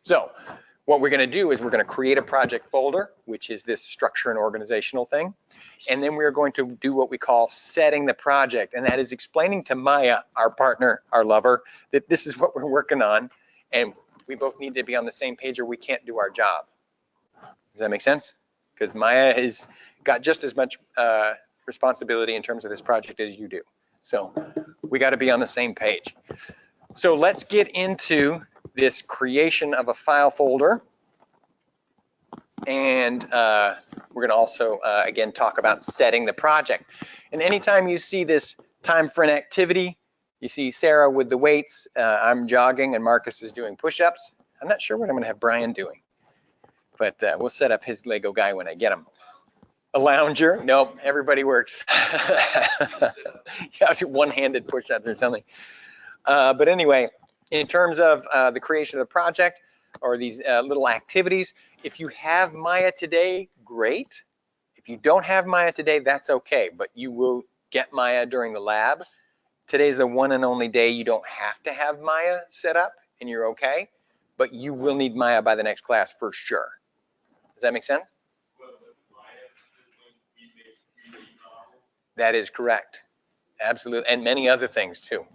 So what we're going to do is we're going to create a project folder, which is this structure and organizational thing. And then we're going to do what we call setting the project. And that is explaining to Maya, our partner, our lover, that this is what we're working on. And we both need to be on the same page or we can't do our job. Does that make sense? Because Maya has got just as much responsibility in terms of this project as you do. So we got to be on the same page. So let's get into this creation of a file folder. And we're going to also, again, talk about setting the project. And anytime you see this time for an activity, you see Sarah with the weights, I'm jogging, and Marcus is doing push-ups. I'm not sure what I'm going to have Brian doing, but we'll set up his Lego guy when I get him. A lounger? Nope, everybody works. Yeah, one-handed push-ups or something. But anyway, in terms of the creation of the project or these little activities, if you have Maya today, great. If you don't have Maya today, that's okay, but you will get Maya during the lab. Today's the one and only day you don't have to have Maya set up, and you're okay, but you will need Maya by the next class for sure. Does that make sense? That is correct. Absolutely, and many other things too.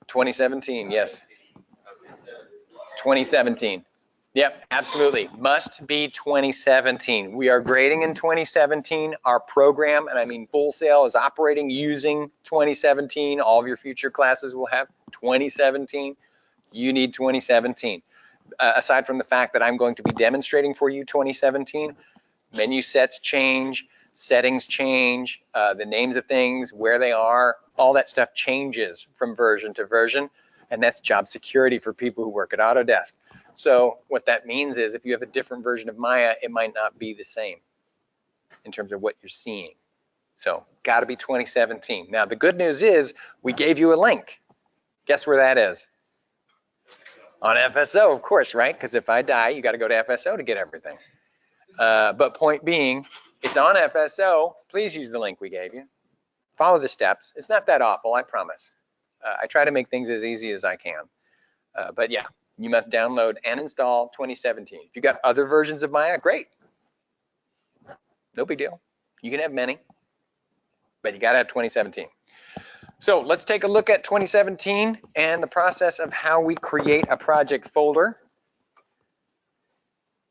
2017, yes. 2017. Yep, absolutely. Must be 2017. We are grading in 2017. Our program, and I mean Full Sail, is operating using 2017. All of your future classes will have 2017. You need 2017. Aside from the fact that I'm going to be demonstrating for you 2017, menu sets change, settings change, the names of things, where they are, all that stuff changes from version to version, and that's job security for people who work at Autodesk. So what that means is if you have a different version of Maya, it might not be the same in terms of what you're seeing. So got to be 2017. Now the good news is we gave you a link. Guess where that is? On FSO, of course, right? Because if I die, you got to go to FSO to get everything. But point being, it's on FSO. Please use the link we gave you. Follow the steps. It's not that awful, I promise. I try to make things as easy as I can. But yeah, You must download and install 2017. If you got other versions of Maya, great. No big deal. You can have many, but you got to have 2017. So let's take a look at 2017 and the process of how we create a project folder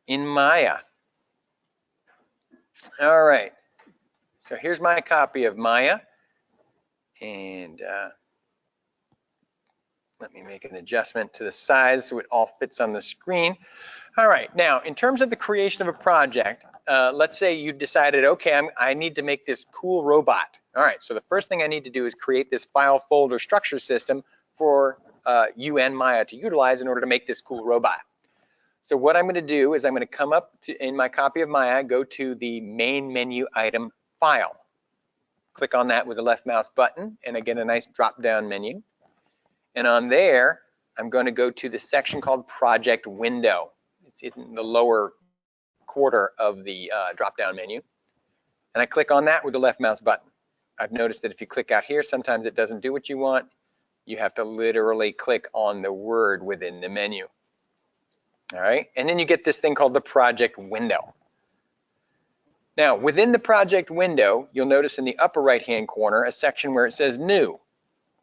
in Maya. All right. So here's my copy of Maya. And let me make an adjustment to the size so it all fits on the screen. All right. Now, in terms of the creation of a project, let's say you decided, okay, I need to make this cool robot. All right. So the first thing I need to do is create this file folder structure system for you and Maya to utilize in order to make this cool robot. So what I'm going to do is I'm going to come up to, in my copy of Maya, go to the main menu item file. Click on that with the left mouse button and again a nice drop down menu. And on there, I'm going to go to the section called project window. It's in the lower quarter of the drop down menu. And I click on that with the left mouse button. I've noticed that if you click out here, sometimes it doesn't do what you want. You have to literally click on the word within the menu. All right, and then you get this thing called the project window. Now, within the project window, you'll notice in the upper right-hand corner a section where it says new.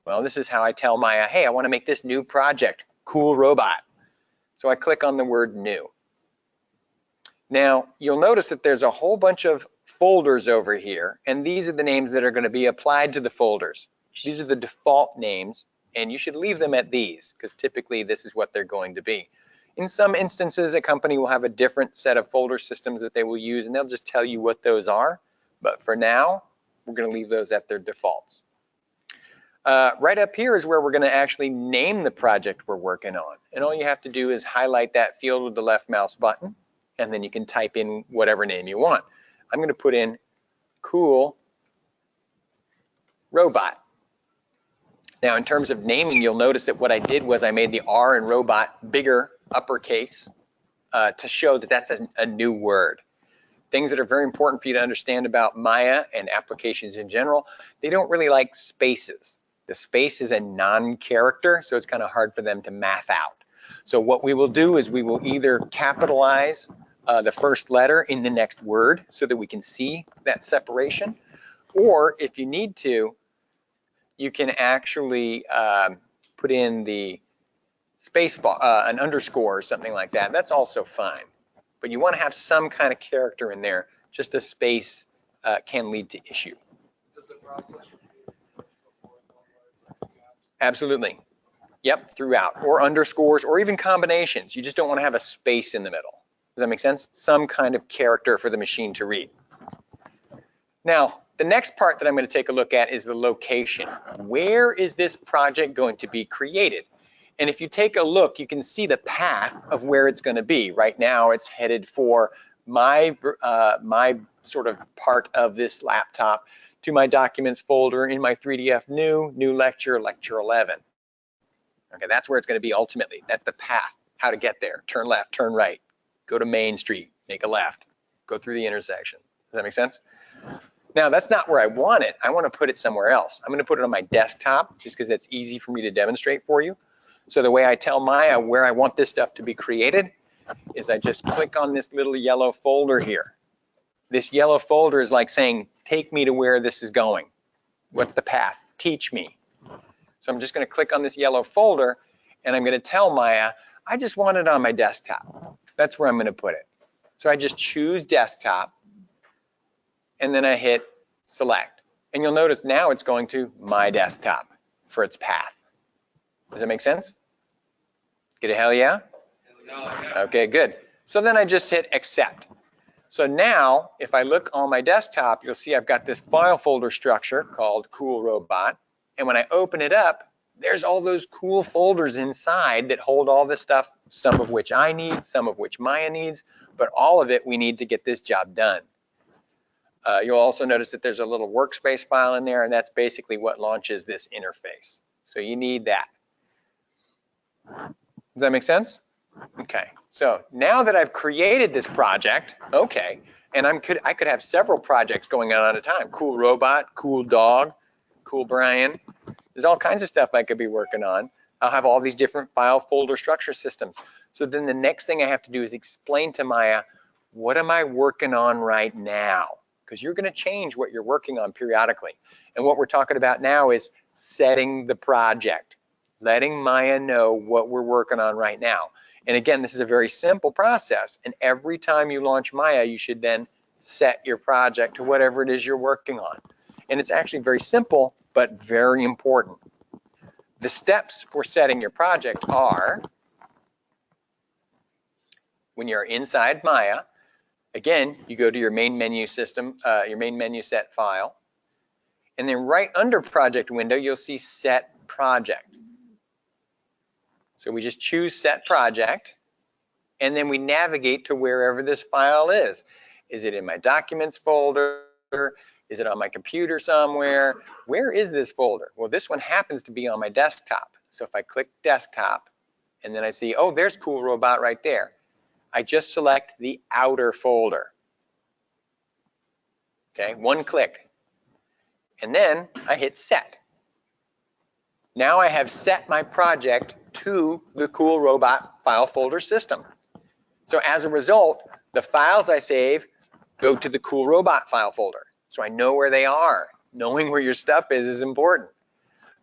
Well, this is how I tell Maya, hey, I want to make this new project, cool robot. So I click on the word new. Now, you'll notice that there's a whole bunch of folders over here, and these are the names that are going to be applied to the folders. These are the default names, and you should leave them at these, because typically this is what they're going to be. In some instances, a company will have a different set of folder systems that they will use, and they'll just tell you what those are. But for now, we're going to leave those at their defaults. Right up here is where we're going to actually name the project we're working on. And all you have to do is highlight that field with the left mouse button, and then you can type in whatever name you want. I'm going to put in cool robot. Now, in terms of naming, you'll notice that what I did was I made the R in robot bigger, uppercase, to show that that's a new word. Things that are very important for you to understand about Maya and applications in general, they don't really like spaces. The space is a non-character, so it's kind of hard for them to math out. So what we will do is we will either capitalize the first letter in the next word so that we can see that separation, or if you need to, you can actually put in the space bar, an underscore or something like that. That's also fine. But you want to have some kind of character in there. Just a space can lead to issue. Does the process repeat? Absolutely. Yep, throughout. Or underscores, or even combinations. You just don't want to have a space in the middle. Does that make sense? Some kind of character for the machine to read. Now, the next part that I'm going to take a look at is the location. Where is this project going to be created? And if you take a look, you can see the path of where it's going to be. Right now, it's headed for my sort of part of this laptop to my documents folder in my 3DF new lecture, lecture 11. Okay, that's where it's going to be ultimately. That's the path, how to get there. Turn left, turn right, go to Main Street, make a left, go through the intersection. Does that make sense? Now, that's not where I want it. I want to put it somewhere else. I'm going to put it on my desktop just because it's easy for me to demonstrate for you. So the way I tell Maya where I want this stuff to be created is I just click on this little yellow folder here. This yellow folder is like saying, take me to where this is going. What's the path? Teach me. So I'm just going to click on this yellow folder, and I'm going to tell Maya, I just want it on my desktop. That's where I'm going to put it. So I just choose desktop, and then I hit select. And you'll notice now it's going to my desktop for its path. Does that make sense? Get a hell yeah? Okay, good. So then I just hit accept. So now, if I look on my desktop, you'll see I've got this file folder structure called Cool Robot. And when I open it up, there's all those cool folders inside that hold all this stuff, some of which I need, some of which Maya needs, but all of it we need to get this job done. You'll also notice that there's a little workspace file in there, and that's basically what launches this interface. So you need that. Does that make sense? Okay, so now that I've created this project, okay, and I could have several projects going on at a time. Cool Robot, Cool Dog, Cool Brian. There's all kinds of stuff I could be working on. I'll have all these different file folder structure systems. So then the next thing I have to do is explain to Maya, what am I working on right now? Because you're going to change what you're working on periodically. And what we're talking about now is setting the project, letting Maya know what we're working on right now. And again, this is a very simple process. And every time you launch Maya, you should then set your project to whatever it is you're working on. And it's actually very simple, but very important. The steps for setting your project are, when you're inside Maya, again, you go to your main menu system, your main menu set file. And then right under project window, you'll see set project. So we just choose set project, and then we navigate to wherever this file is. Is it in my documents folder? Is it on my computer somewhere? Where is this folder? Well, this one happens to be on my desktop. So if I click desktop, and then I see, oh, there's Cool Robot right there. I just select the outer folder. Okay, one click. And then I hit set. Now I have set my project to the Cool Robot file folder system. So as a result, the files I save go to the Cool Robot file folder. So I know where they are. Knowing where your stuff is important.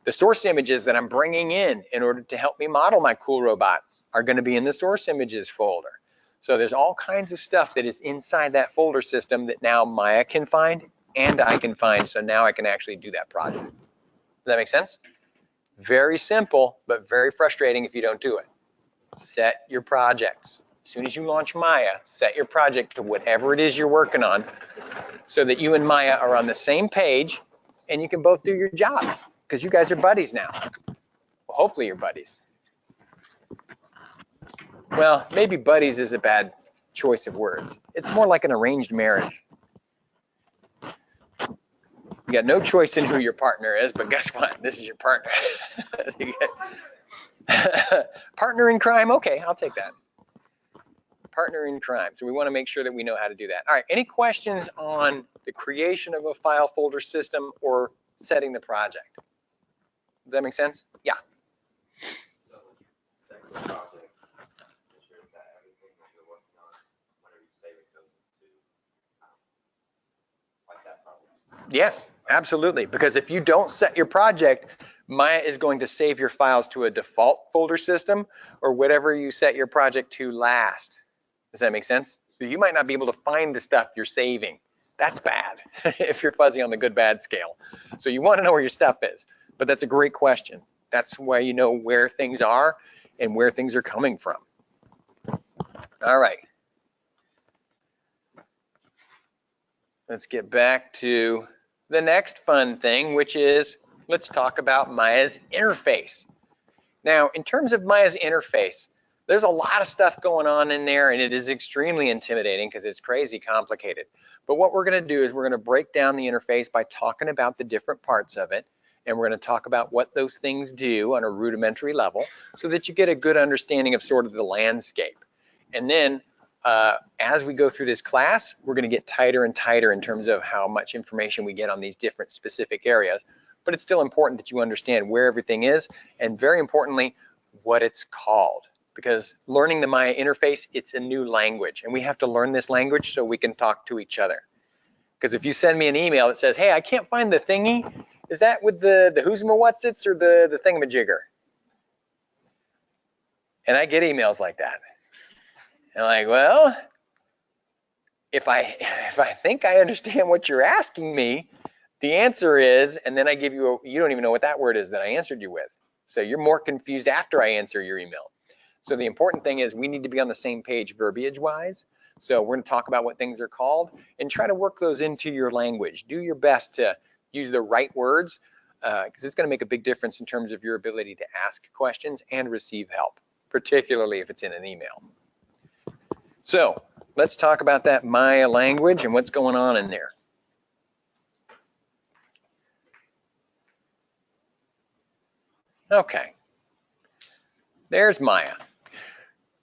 The source images that I'm bringing in order to help me model my Cool Robot are going to be in the source images folder. So there's all kinds of stuff that is inside that folder system that now Maya can find and I can find, so now I can actually do that project. Does that make sense? Very simple, but very frustrating if you don't do it. Set your projects. As soon as you launch Maya, set your project to whatever it is you're working on so that you and Maya are on the same page and you can both do your jobs because you guys are buddies now. Well, hopefully you're buddies. Well, maybe buddies is a bad choice of words. It's more like an arranged marriage. You got no choice in who your partner is, but guess what? This is your partner. Partner in crime, okay, I'll take that. Partner in crime. So we want to make sure that we know how to do that. All right, any questions on the creation of a file folder system or setting the project? Does that make sense? Yeah. So, setting the project, ensure that everything that you're working on, whenever you save it, goes into like that project. Yes, absolutely. Because if you don't set your project, Maya is going to save your files to a default folder system or whatever you set your project to last. Does that make sense? So you might not be able to find the stuff you're saving. That's bad if you're fuzzy on the good bad scale. So you want to know where your stuff is. But that's a great question. That's why you know where things are and where things are coming from. All right. Let's get back to the next fun thing, which is let's talk about Maya's interface. Now, in terms of Maya's interface, there's a lot of stuff going on in there, and it is extremely intimidating because it's crazy complicated. But what we're going to do is we're going to break down the interface by talking about the different parts of it, and we're going to talk about what those things do on a rudimentary level so that you get a good understanding of sort of the landscape. And then as we go through this class, we're going to get tighter and tighter in terms of how much information we get on these different specific areas. But it's still important that you understand where everything is, and very importantly, what it's called. Because learning the Maya interface, it's a new language, and we have to learn this language so we can talk to each other. Because if you send me an email that says, hey, I can't find the thingy, is that with the who's my what's its or the thingamajigger? And I get emails like that. And I'm like, well, if I think I understand what you're asking me, the answer is, and then I give you you don't even know what that word is that I answered you with. So you're more confused after I answer your email. So the important thing is we need to be on the same page verbiage-wise. So we're going to talk about what things are called and try to work those into your language. Do your best to use the right words because it's going to make a big difference in terms of your ability to ask questions and receive help, particularly if it's in an email. So let's talk about that Maya language and what's going on in there. Okay, there's Maya.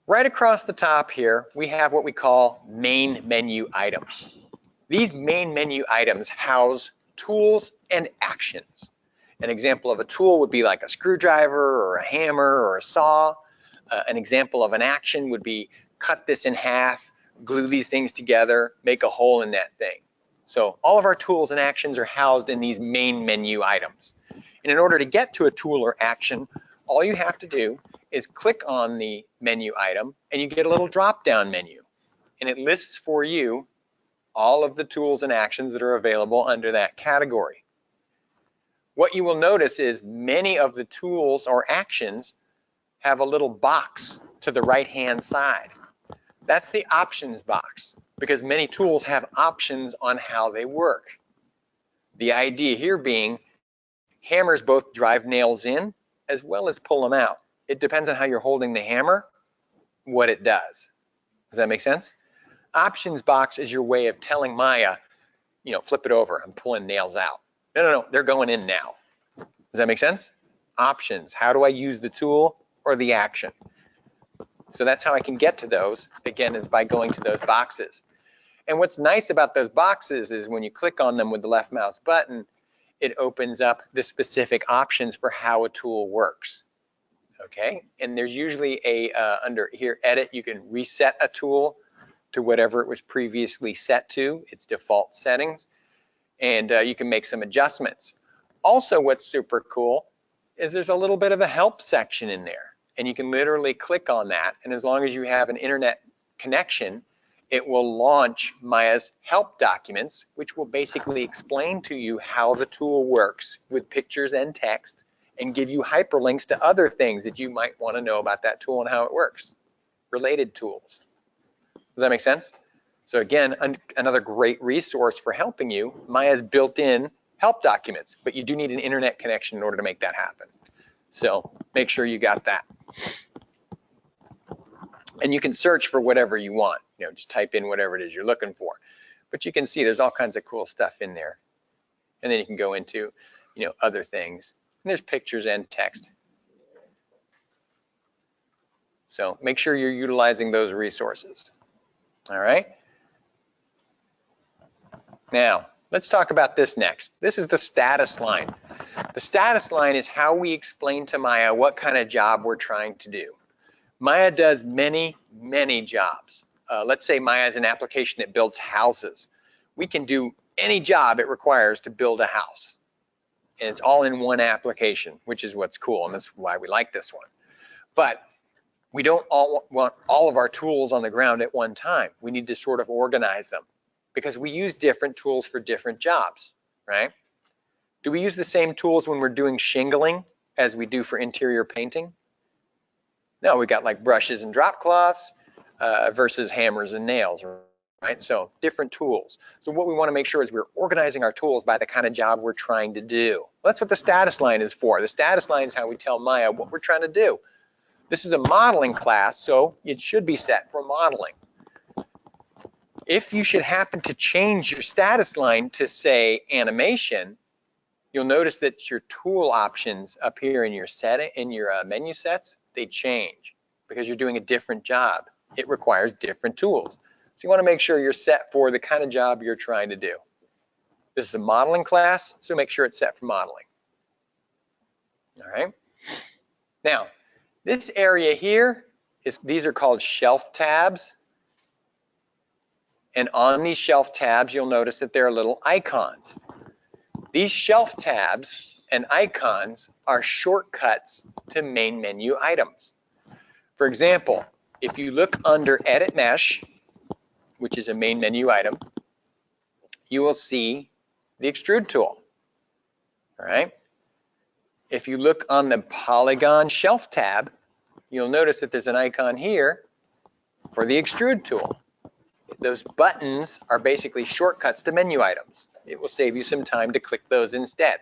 Right across the top here, we have what we call main menu items. These main menu items house tools and actions. An example of a tool would be like a screwdriver or a hammer or a saw. An example of an action would be cut this in half, glue these things together, make a hole in that thing. So all of our tools and actions are housed in these main menu items. And in order to get to a tool or action, all you have to do is click on the menu item and you get a little drop-down menu. And it lists for you all of the tools and actions that are available under that category. What you will notice is many of the tools or actions have a little box to the right-hand side. That's the options box, because many tools have options on how they work. The idea here being hammers both drive nails in as well as pull them out. It depends on how you're holding the hammer, what it does. Does that make sense? Options box is your way of telling Maya, you know, flip it over, I'm pulling nails out. No, they're going in now. Does that make sense? Options, how do I use the tool or the action? So that's how I can get to those, again, is by going to those boxes. And what's nice about those boxes is when you click on them with the left mouse button, it opens up the specific options for how a tool works. Okay, and there's usually a, under here, edit, you can reset a tool to whatever it was previously set to, its default settings, and you can make some adjustments. Also, what's super cool is there's a little bit of a help section in there, and you can literally click on that, and as long as you have an internet connection, it will launch Maya's help documents, which will basically explain to you how the tool works with pictures and text, and give you hyperlinks to other things that you might want to know about that tool and how it works, related tools. Does that make sense? So again, another great resource for helping you, Maya's built-in help documents, but you do need an internet connection in order to make that happen. So make sure you got that. And you can search for whatever you want, you know, just type in whatever it is you're looking for. But you can see there's all kinds of cool stuff in there. And then you can go into, you know, other things. And there's pictures and text. So make sure you're utilizing those resources. All right. Now, let's talk about this next. This is the status line. The status line is how we explain to Maya what kind of job we're trying to do. Maya does many, many jobs. Let's say Maya is an application that builds houses. We can do any job it requires to build a house. And it's all in one application, which is what's cool, and that's why we like this one. But we don't all want all of our tools on the ground at one time. We need to sort of organize them because we use different tools for different jobs, right? Do we use the same tools when we're doing shingling as we do for interior painting? No, we got like brushes and drop cloths versus hammers and nails, right? So different tools. So what we want to make sure is we're organizing our tools by the kind of job we're trying to do. Well, that's what the status line is for. The status line is how we tell Maya what we're trying to do. This is a modeling class, so it should be set for modeling. If you should happen to change your status line to, say, animation, you'll notice that your tool options up here in your menu sets, they change because you're doing a different job. It requires different tools. So you want to make sure you're set for the kind of job you're trying to do. This is a modeling class, so make sure it's set for modeling. All right. Now, this area here, these are called shelf tabs. And on these shelf tabs, you'll notice that there are little icons. These shelf tabs and icons are shortcuts to main menu items. For example, if you look under Edit Mesh, which is a main menu item, you will see the Extrude tool. All right. If you look on the Polygon Shelf tab, you'll notice that there's an icon here for the Extrude tool. Those buttons are basically shortcuts to menu items. It will save you some time to click those instead.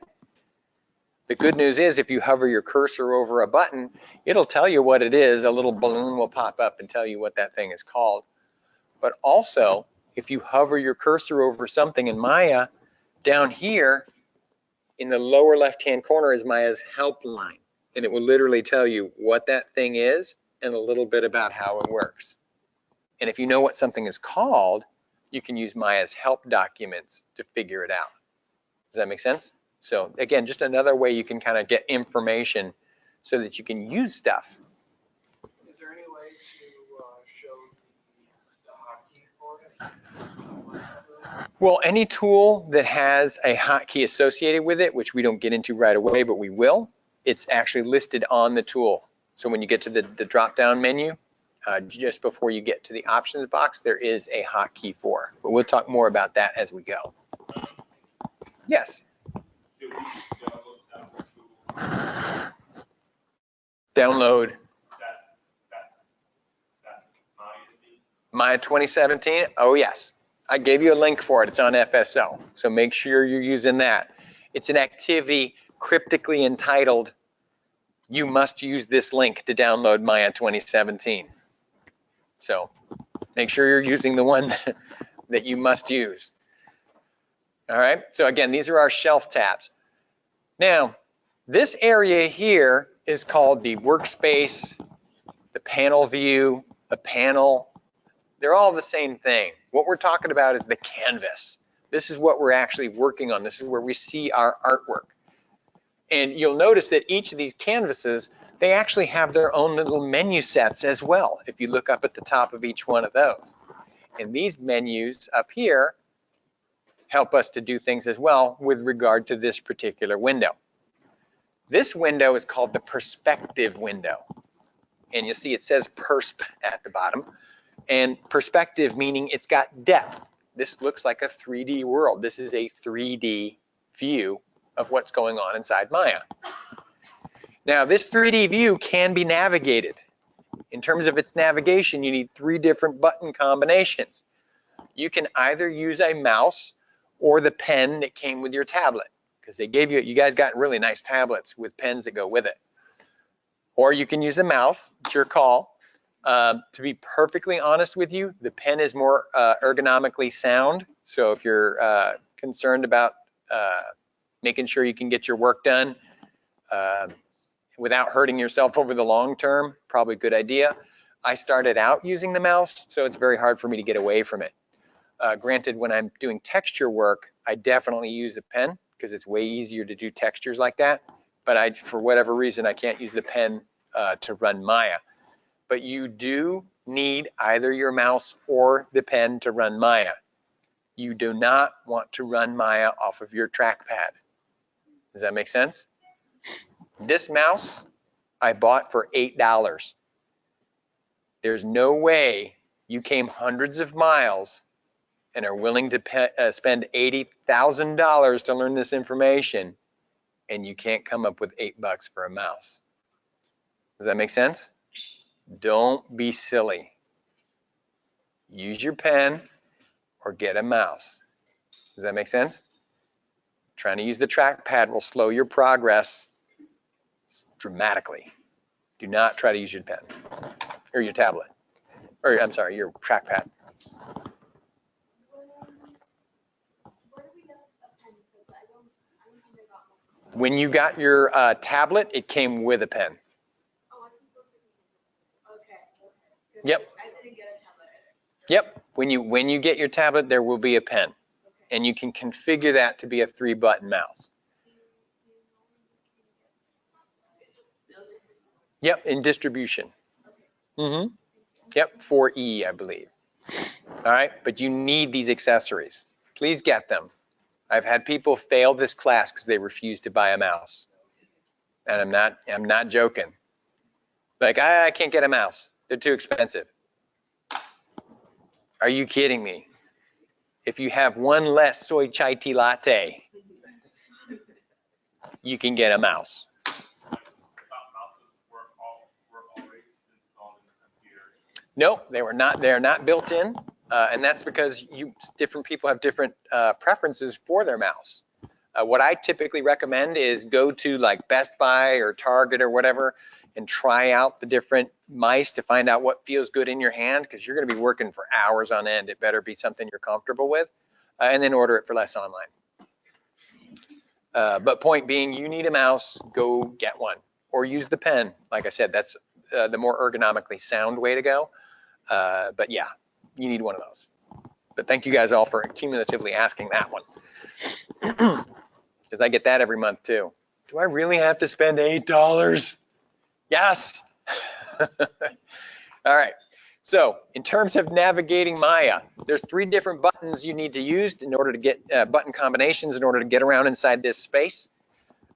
The good news is if you hover your cursor over a button, it'll tell you what it is. A little balloon will pop up and tell you what that thing is called. But also, if you hover your cursor over something in Maya, down here in the lower left-hand corner is Maya's help line. And it will literally tell you what that thing is and a little bit about how it works. And if you know what something is called, you can use Maya's help documents to figure it out. Does that make sense? So again, just another way you can kind of get information so that you can use stuff. Is there any way to show the hotkey for it? Well, any tool that has a hotkey associated with it, which we don't get into right away, but we will, it's actually listed on the tool. So when you get to the drop-down menu, just before you get to the options box, there is a hotkey for. But we'll talk more about that as we go. Yes. Should we download that tool? Download That Maya 2017. Oh, yes. I gave you a link for it. It's on FSO. So make sure you're using that. It's an activity cryptically entitled, "You must use this link to download Maya 2017." So make sure you're using the one that you must use. All right. So again, these are our shelf tabs. Now, this area here is called the workspace, the panel view, the panel. They're all the same thing. What we're talking about is the canvas. This is what we're actually working on. This is where we see our artwork. And you'll notice that each of these canvases, they actually have their own little menu sets as well, if you look up at the top of each one of those. And these menus up here help us to do things as well with regard to this particular window. This window is called the perspective window. And you'll see it says persp at the bottom. And perspective meaning it's got depth. This looks like a 3D world. This is a 3D view of what's going on inside Maya. Now, this 3D view can be navigated. In terms of its navigation, you need 3 different button combinations. You can either use a mouse or the pen that came with your tablet, because they gave you guys got really nice tablets with pens that go with it. Or you can use a mouse. It's your call. To be perfectly honest with you, the pen is more ergonomically sound. So if you're concerned about making sure you can get your work done without hurting yourself over the long term, probably a good idea. I started out using the mouse, so it's very hard for me to get away from it. Granted, when I'm doing texture work, I definitely use a pen because it's way easier to do textures like that. But for whatever reason, I can't use the pen to run Maya. But you do need either your mouse or the pen to run Maya. You do not want to run Maya off of your trackpad. Does that make sense? This mouse I bought for $8. There's no way you came hundreds of miles and are willing to spend $80,000 to learn this information, and you can't come up with $8 for a mouse. Does that make sense? Don't be silly. Use your pen or get a mouse. Does that make sense? Trying to use the trackpad will slow your progress dramatically. Do not try to use your pen or your tablet, or I'm sorry, your trackpad. Where do we get a pen? Because I don't think I got one. When you got your tablet, it came with a pen. Oh, I think those are the- Okay. Yep. I didn't get a tablet either. Yep. When you get your tablet, there will be a pen, Okay. and you can configure that to be a 3-button mouse. Yep, in distribution. Mm-hmm. Yep, 4E, I believe. All right, but you need these accessories. Please get them. I've had people fail this class because they refused to buy a mouse, and I'm not joking. Like, I can't get a mouse. They're too expensive. Are you kidding me? If you have one less soy chai tea latte, you can get a mouse. No, they're not built in, and that's because different people have different preferences for their mouse. What I typically recommend is go to like Best Buy or Target or whatever and try out the different mice to find out what feels good in your hand, because you're going to be working for hours on end. It better be something you're comfortable with, and then order it for less online. But point being, you need a mouse, go get one, or use the pen. Like I said, that's the more ergonomically sound way to go. But yeah, you need one of those. But thank you guys all for cumulatively asking that one. because I get that every month too. Do I really have to spend $8? Yes. All right. So in terms of navigating Maya, there's 3 different buttons you need to use in order to get button combinations in order to get around inside this space.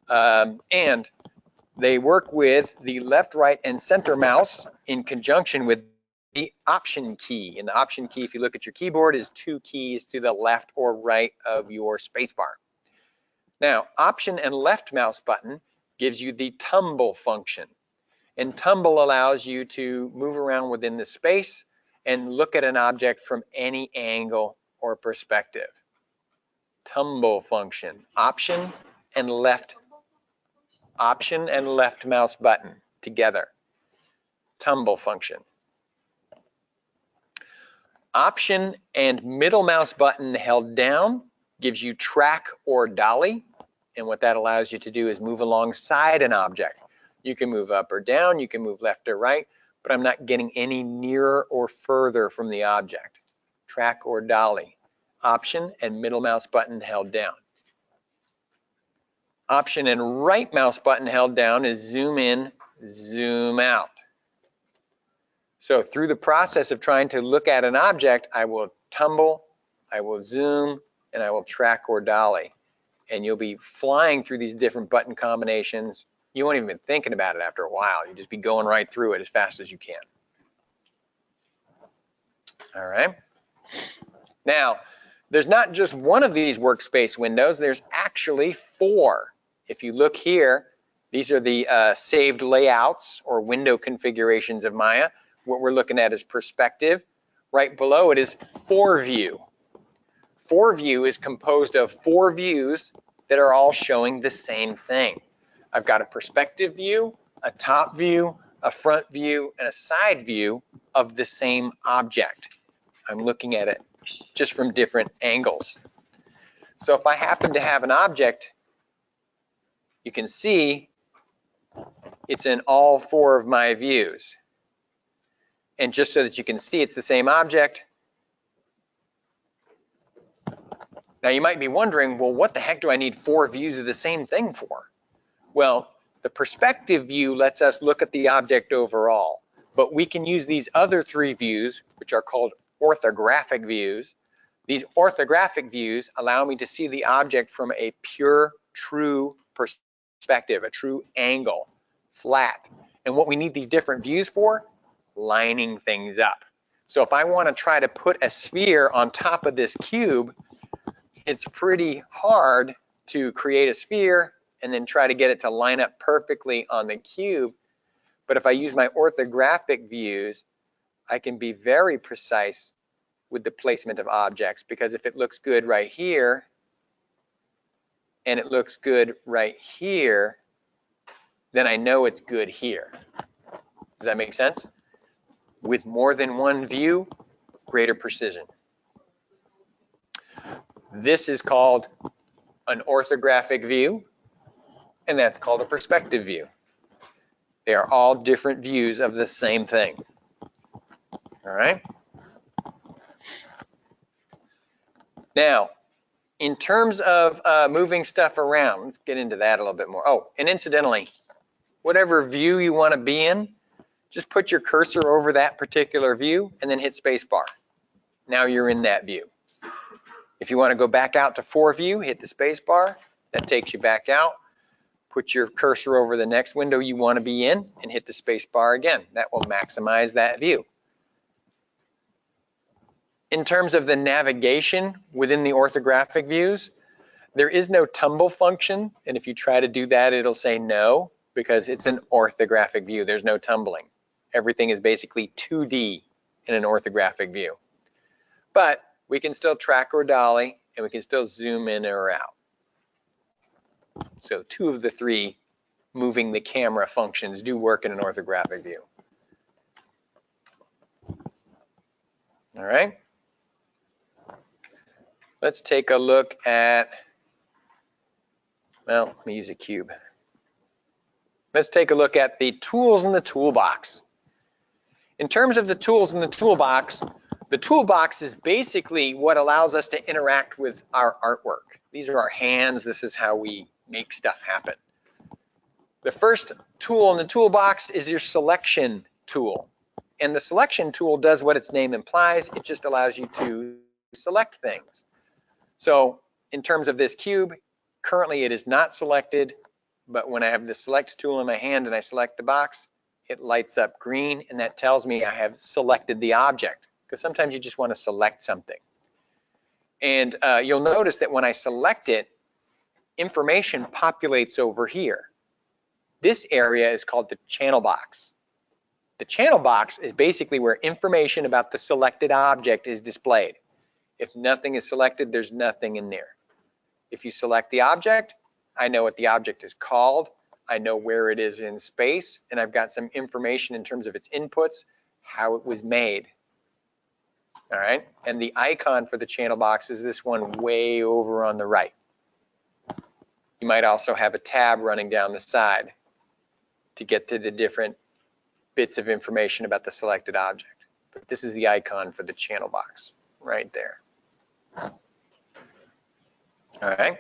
And they work with the left, right, and center mouse in conjunction with the option key. And the option key, if you look at your keyboard, is 2 keys to the left or right of your spacebar. Now, option and left mouse button gives you the tumble function. And tumble allows you to move around within the space and look at an object from any angle or perspective. Tumble function, option and left mouse button together. Tumble function. Option and middle mouse button held down gives you track or dolly. And what that allows you to do is move alongside an object. You can move up or down, you can move left or right, but I'm not getting any nearer or further from the object. Track or dolly. Option and middle mouse button held down. Option and right mouse button held down is zoom in, zoom out. So through the process of trying to look at an object, I will tumble, I will zoom, and I will track or dolly. And you'll be flying through these different button combinations. You won't even be thinking about it after a while. You'll just be going right through it as fast as you can. All right. Now, there's not just one of these workspace windows. There's actually 4. If you look here, these are the saved layouts or window configurations of Maya. What we're looking at is perspective. Right below it is 4-view. 4-view is composed of 4 views that are all showing the same thing. I've got a perspective view, a top view, a front view, and a side view of the same object. I'm looking at it just from different angles. So if I happen to have an object, you can see it's in all 4 of my views. And just so that you can see it's the same object. Now you might be wondering, well, what the heck do I need 4 views of the same thing for? Well, the perspective view lets us look at the object overall, but we can use these other 3 views, which are called orthographic views. These orthographic views allow me to see the object from a pure, true perspective, a true angle, flat. And what we need these different views for? Lining things up. So if I want to try to put a sphere on top of this cube, it's pretty hard to create a sphere and then try to get it to line up perfectly on the cube. But if I use my orthographic views, I can be very precise with the placement of objects, because if it looks good right here and it looks good right here, then I know it's good here. Does that make sense? With more than one view, greater precision. This is called an orthographic view, and that's called a perspective view. They are all different views of the same thing. All right? Now, in terms of moving stuff around, let's get into that a little bit more. Oh, and incidentally, whatever view you want to be in, just put your cursor over that particular view and then hit spacebar. Now you're in that view. If you want to go back out to 4-view, hit the spacebar. That takes you back out. Put your cursor over the next window you want to be in and hit the spacebar again. That will maximize that view. In terms of the navigation within the orthographic views, there is no tumble function. And if you try to do that, it'll say no, because it's an orthographic view. There's no tumbling. Everything is basically 2D in an orthographic view. But we can still track or dolly, and we can still zoom in or out. So 2 of the 3 moving the camera functions do work in an orthographic view. All right. Let's take a look at, well, let me use a cube. Let's take a look at the tools in the toolbox. In terms of the tools in the toolbox, The toolbox is basically what allows us to interact with our artwork. These are our hands. This is how we make stuff happen. The first tool in the toolbox is your selection tool. And the selection tool does what its name implies. It just allows you to select things. So in terms of this cube, currently it is not selected, but when I have the select tool in my hand and I select the box, it lights up green, and that tells me I have selected the object, because sometimes you just want to select something. And you'll notice that when I select it, information populates over here. This area is called the channel box. The channel box is basically where information about the selected object is displayed. If nothing is selected, there's nothing in there. If you select the object, I know what the object is called, I know where it is in space, and I've got some information in terms of its inputs, how it was made. All right, and the icon for the channel box is this one way over on the right. You might also have a tab running down the side to get to the different bits of information about the selected object. But this is the icon for the channel box right there. All right.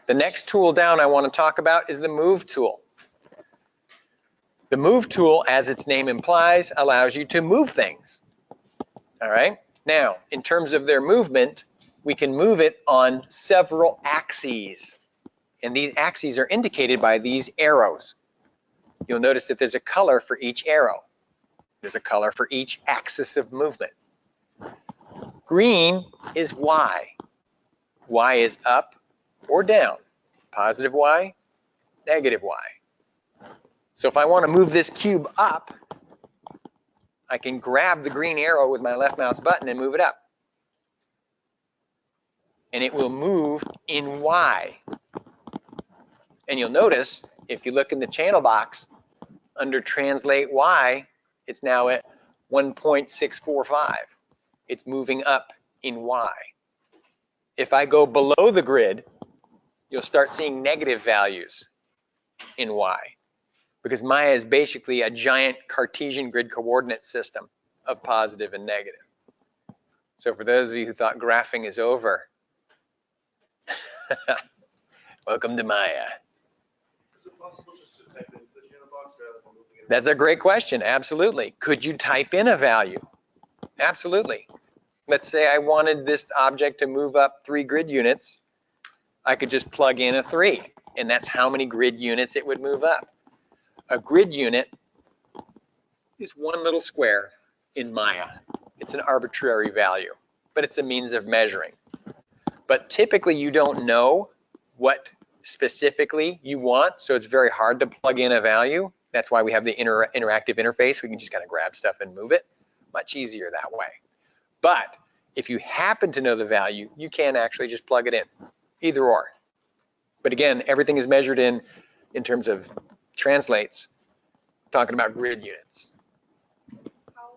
The next tool down I want to talk about is the move tool. The move tool, as its name implies, allows you to move things. All right. Now, in terms of their movement, we can move it on several axes. And these axes are indicated by these arrows. You'll notice that there's a color for each arrow. There's a color for each axis of movement. Green is Y. Y is up or down. Positive Y, negative Y. So if I want to move this cube up, I can grab the green arrow with my left mouse button and move it up. And it will move in Y. And you'll notice, if you look in the channel box, under Translate Y, it's now at 1.645. It's moving up in Y. If I go below the grid, you'll start seeing negative values in Y, because Maya is basically a giant Cartesian grid coordinate system of positive and negative. So for those of you who thought graphing is over, welcome to Maya. Is it possible just to type into the channel box rather than moving it? That's a great question. Absolutely. Could you type in a value? Absolutely. Let's say I wanted this object to move up 3 grid units. I could just plug in a 3, and that's how many grid units it would move up. A grid unit is one little square in Maya. It's an arbitrary value, but it's a means of measuring. But typically you don't know what specifically you want, so it's very hard to plug in a value. That's why we have the interactive interface. We can just kind of grab stuff and move it. Much easier that way. But if you happen to know the value, you can actually just plug it in, either or. But again, everything is measured in terms of translates, talking about grid units. How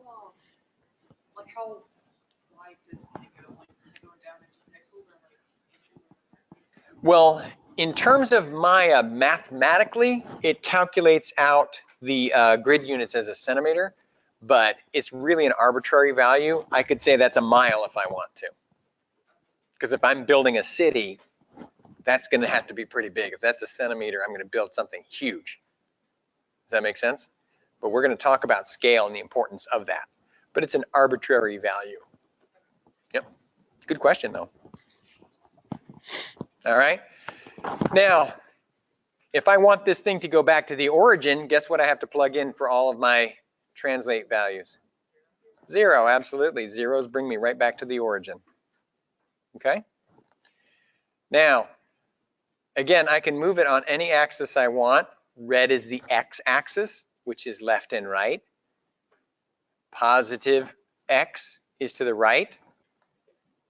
wide does it go? Like, is it going down into pixels or like inches? Well, in terms of Maya, mathematically, it calculates out the grid units as a centimeter, but it's really an arbitrary value. I could say that's a mile if I want to. Because if I'm building a city, that's going to have to be pretty big. If that's a centimeter, I'm going to build something huge. Does that make sense? But we're going to talk about scale and the importance of that. But it's an arbitrary value. Yep. Good question, though. All right. Now, if I want this thing to go back to the origin, guess what I have to plug in for all of my translate values? 0, absolutely. Zeros bring me right back to the origin. Okay? Now, again, I can move it on any axis I want. Red is the x-axis, which is left and right. Positive x is to the right.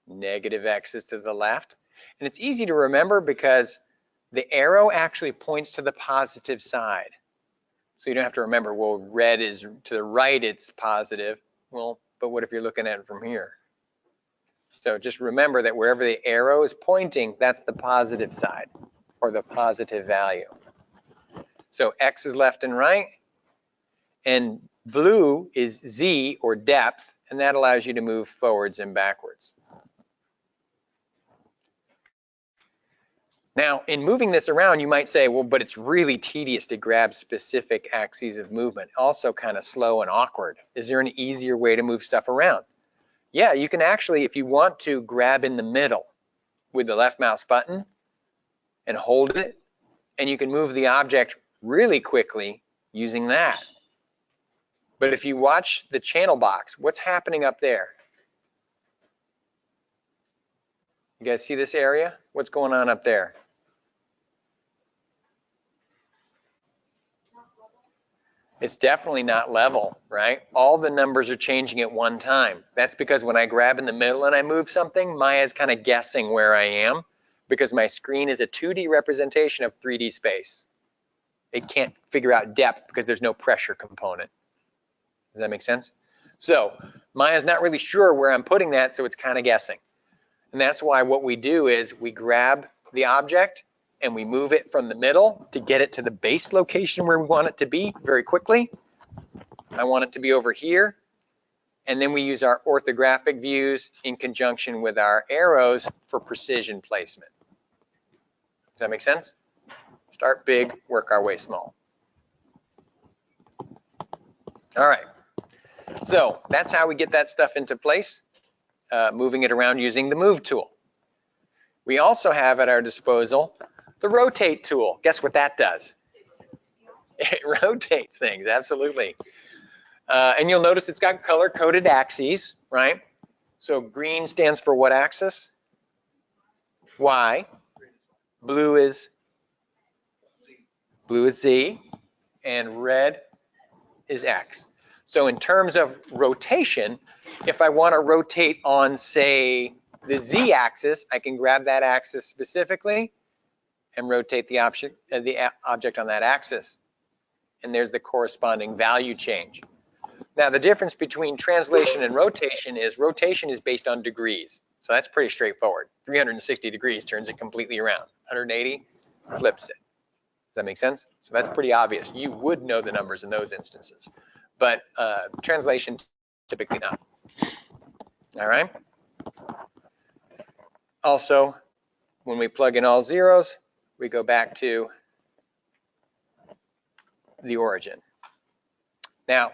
Negative x is to the left. And it's easy to remember because the arrow actually points to the positive side. So you don't have to remember, well, red is to the right, it's positive. Well, but what if you're looking at it from here? So just remember that wherever the arrow is pointing, that's the positive side or the positive value. So x is left and right, and blue is z or depth, and that allows you to move forwards and backwards. Now, in moving this around, you might say, well, but it's really tedious to grab specific axes of movement. Also kind of slow and awkward. Is there an easier way to move stuff around? Yeah, you can actually, if you want to, grab in the middle with the left mouse button and hold it, and you can move the object really quickly using that. But if you watch the channel box, what's happening up there? You guys see this area? What's going on up there? It's definitely not level, right? All the numbers are changing at one time. That's because when I grab in the middle and I move something, Maya's kind of guessing where I am because my screen is a 2D representation of 3D space. It can't figure out depth because there's no pressure component. Does that make sense? So Maya's not really sure where I'm putting that, so it's kind of guessing. And that's why what we do is we grab the object and we move it from the middle to get it to the base location where we want it to be very quickly. I want it to be over here. And then we use our orthographic views in conjunction with our arrows for precision placement. Does that make sense? Start big, work our way small. All right. So that's how we get that stuff into place, moving it around using the Move tool. We also have at our disposal the Rotate tool. Guess what that does? It rotates things, absolutely. And you'll notice it's got color-coded axes, right? So green stands for what axis? Y. Blue is Z, and red is X. So in terms of rotation, if I want to rotate on, say, the Z axis, I can grab that axis specifically and rotate the object on that axis. And there's the corresponding value change. Now, the difference between translation and rotation is based on degrees. So that's pretty straightforward. 360 degrees turns it completely around. 180 flips it. Does that make sense? So that's pretty obvious. You would know the numbers in those instances. But translation, typically not. All right? Also, when we plug in all zeros, we go back to the origin. Now,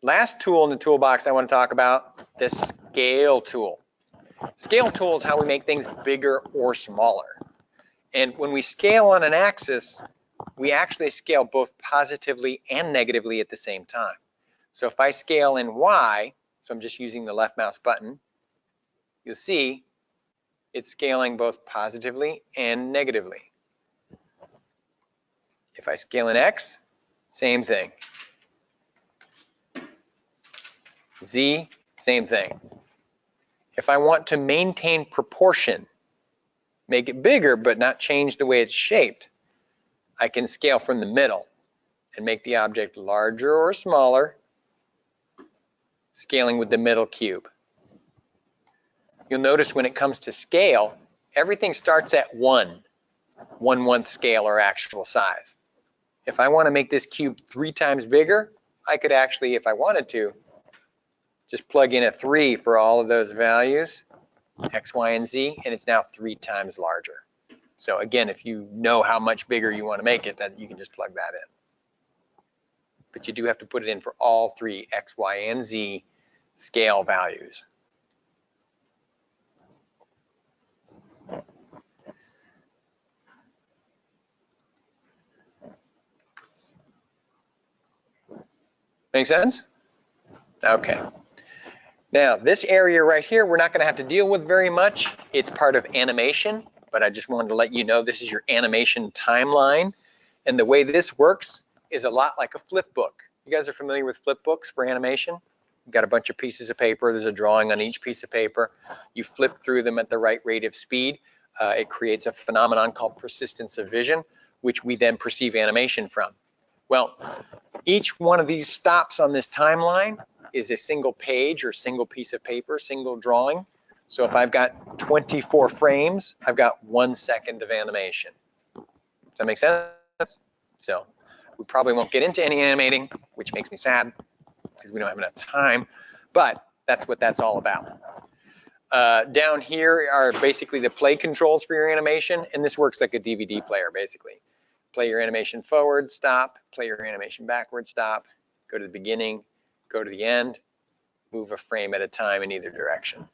last tool in the toolbox I want to talk about, the Scale tool. Scale tool is how we make things bigger or smaller. And when we scale on an axis, we actually scale both positively and negatively at the same time. So if I scale in Y, so I'm just using the left mouse button, you'll see it's scaling both positively and negatively. If I scale in X, same thing. Z, same thing. If I want to maintain proportion, make it bigger but not change the way it's shaped, I can scale from the middle and make the object larger or smaller, scaling with the middle cube. You'll notice when it comes to scale, everything starts at 1/1 scale or actual size. If I want to make this cube 3 times bigger, I could actually, if I wanted to, just plug in a 3 for all of those values, X, Y, and Z, and it's now 3 times larger. So again, if you know how much bigger you want to make it, then you can just plug that in. But you do have to put it in for all 3 X, Y, and Z scale values. Make sense? Okay. Now, this area right here, we're not going to have to deal with very much. It's part of animation, but I just wanted to let you know this is your animation timeline. And the way this works is a lot like a flip book. You guys are familiar with flip books for animation? You've got a bunch of pieces of paper. There's a drawing on each piece of paper. You flip through them at the right rate of speed. It creates a phenomenon called persistence of vision, which we then perceive animation from. Well, each one of these stops on this timeline is a single page or single piece of paper, single drawing. So if I've got 24 frames, I've got 1 second of animation. Does that make sense? So we probably won't get into any animating, which makes me sad because we don't have enough time. But That's what that's all about. Down here are basically the play controls for your animation, and this works like a DVD player, basically. Play your animation forward, stop, play your animation backward, stop, go to the beginning, go to the end, move a frame at a time in either direction.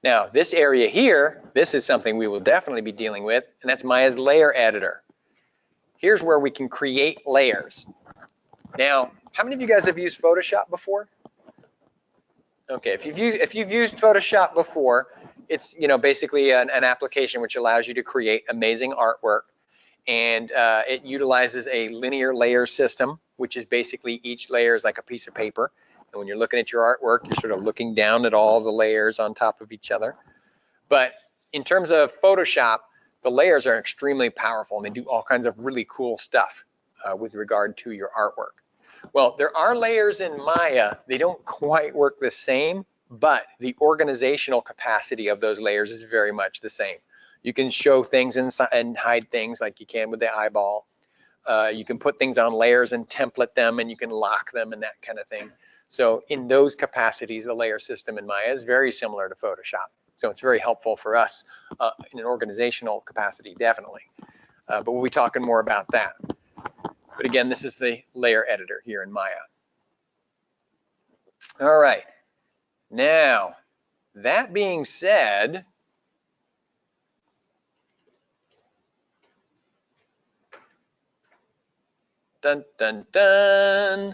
Now, this area here, this is something we will definitely be dealing with, and that's Maya's layer editor. Here's where we can create layers. Now, how many of you guys have used Photoshop before? Okay, if you've used Photoshop before, it's basically an application which allows you to create amazing artwork, and it utilizes a linear layer system, which is basically each layer is like a piece of paper, and when you're looking at your artwork, you're sort of looking down at all the layers on top of each other. But in terms of Photoshop, the layers are extremely powerful, and they do all kinds of really cool stuff with regard to your artwork. Well, there are layers in Maya. They don't quite work the same, but the organizational capacity of those layers is very much the same. You can show things inside and hide things like you can with the eyeball. You can put things on layers and template them, and you can lock them and that kind of thing. So in those capacities, the layer system in Maya is very similar to Photoshop. So it's very helpful for us in an organizational capacity, definitely. But we'll be talking more about that. But again, this is the layer editor here in Maya. All right. Now, that being said, dun, dun, dun,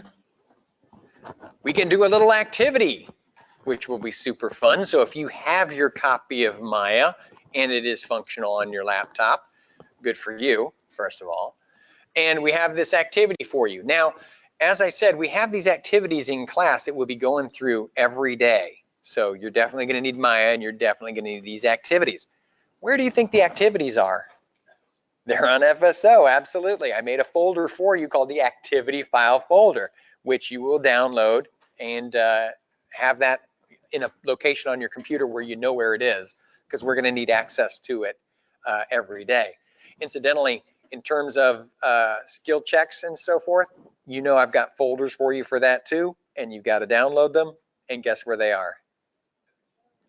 we can do a little activity, which will be super fun. So if you have your copy of Maya and it is functional on your laptop, good for you, first of all. And we have this activity for you. Now, as I said, we have these activities in class that we'll be going through every day. So you're definitely going to need Maya, and you're definitely going to need these activities. Where do you think the activities are? They're on FSO, absolutely. I made a folder for you called the activity file folder, which you will download and have that in a location on your computer where you know where it is, because we're going to need access to it every day. Incidentally, in terms of skill checks and so forth, I've got folders for you for that too, and you've got to download them, and guess where they are?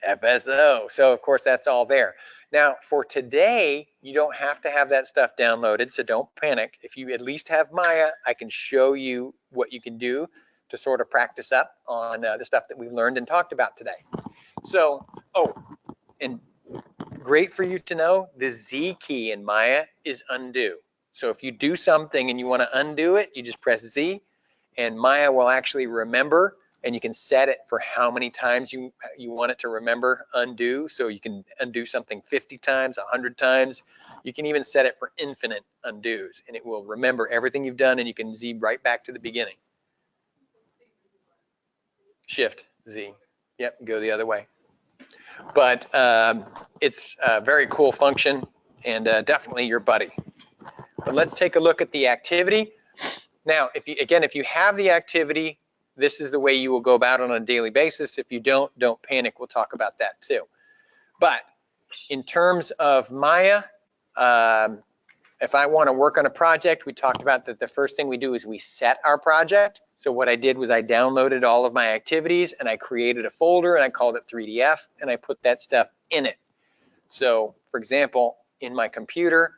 FSO. So of course that's all there. Now for today, you don't have to have that stuff downloaded, so don't panic. If you at least have Maya, I can show you what you can do to sort of practice up on the stuff that we've learned and talked about today. So, and great for you to know, the Z key in Maya is undo. So if you do something and you want to undo it, you just press Z, and Maya will actually remember, and you can set it for how many times you want it to remember undo. So you can undo something 50 times, 100 times. You can even set it for infinite undos, and it will remember everything you've done, and you can Z right back to the beginning. Shift Z. Yep, go the other way. But it's a very cool function, and definitely your buddy. But let's take a look at the activity. Now, if you have the activity, this is the way you will go about it on a daily basis. If you don't panic. We'll talk about that too. But in terms of Maya, if I want to work on a project, we talked about that the first thing we do is we set our project. So what I did was I downloaded all of my activities, and I created a folder, and I called it 3DF, and I put that stuff in it. So for example, in my computer,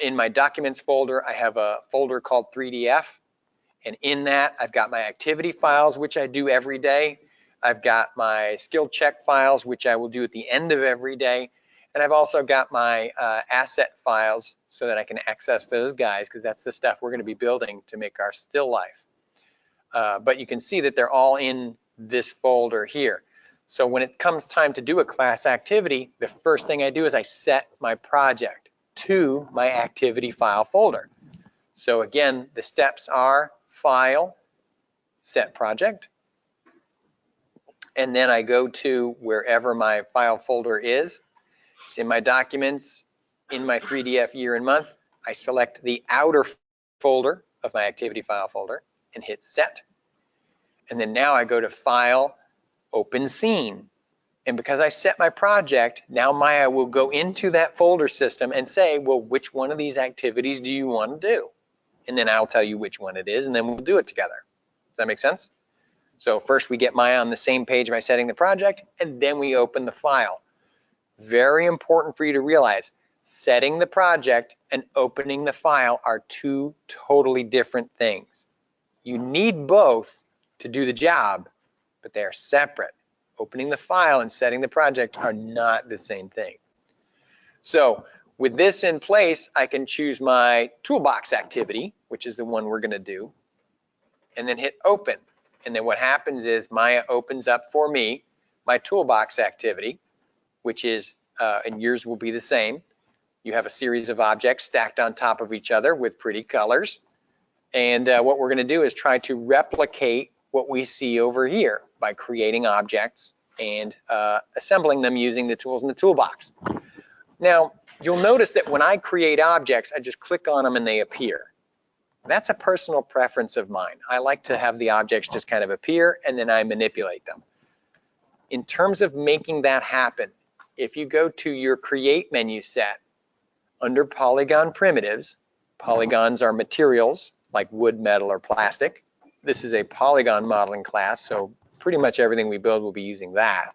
in my documents folder, I have a folder called 3DF. And in that, I've got my activity files, which I do every day. I've got my skill check files, which I will do at the end of every day. And I've also got my asset files so that I can access those guys, because that's the stuff we're going to be building to make our still life. But you can see that they're all in this folder here. So when it comes time to do a class activity, the first thing I do is I set my project to my activity file folder. So again, the steps are File, Set Project, and then I go to wherever my file folder is. It's in my documents, in my 3DF year and month. I select the outer folder of my activity file folder and hit Set. And then now I go to File, Open Scene. And because I set my project, now Maya will go into that folder system and say, well, which one of these activities do you want to do? And then I'll tell you which one it is, and then we'll do it together. Does that make sense? So first we get Maya on the same page by setting the project, and then we open the file. Very important for you to realize, setting the project and opening the file are two totally different things. You need both to do the job, but they are separate. Opening the file and setting the project are not the same thing. So with this in place, I can choose my toolbox activity, which is the one we're going to do, and then hit open. And then what happens is Maya opens up for me my toolbox activity, which is, and yours will be the same. You have a series of objects stacked on top of each other with pretty colors. And what we're going to do is try to replicate what we see over here by creating objects and assembling them using the tools in the toolbox. Now, you'll notice that when I create objects, I just click on them and they appear. That's a personal preference of mine. I like to have the objects just kind of appear and then I manipulate them. In terms of making that happen, if you go to your Create menu set, under Polygon Primitives, polygons are materials like wood, metal, or plastic. This is a polygon modeling class, so pretty much everything we build will be using that.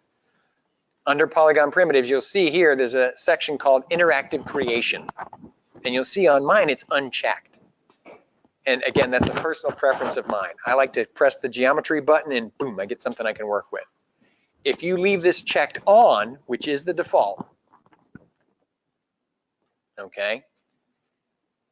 Under Polygon Primitives, you'll see here there's a section called Interactive Creation. And you'll see on mine it's unchecked. And again, that's a personal preference of mine. I like to press the geometry button and boom, I get something I can work with. If you leave this checked on, which is the default, okay,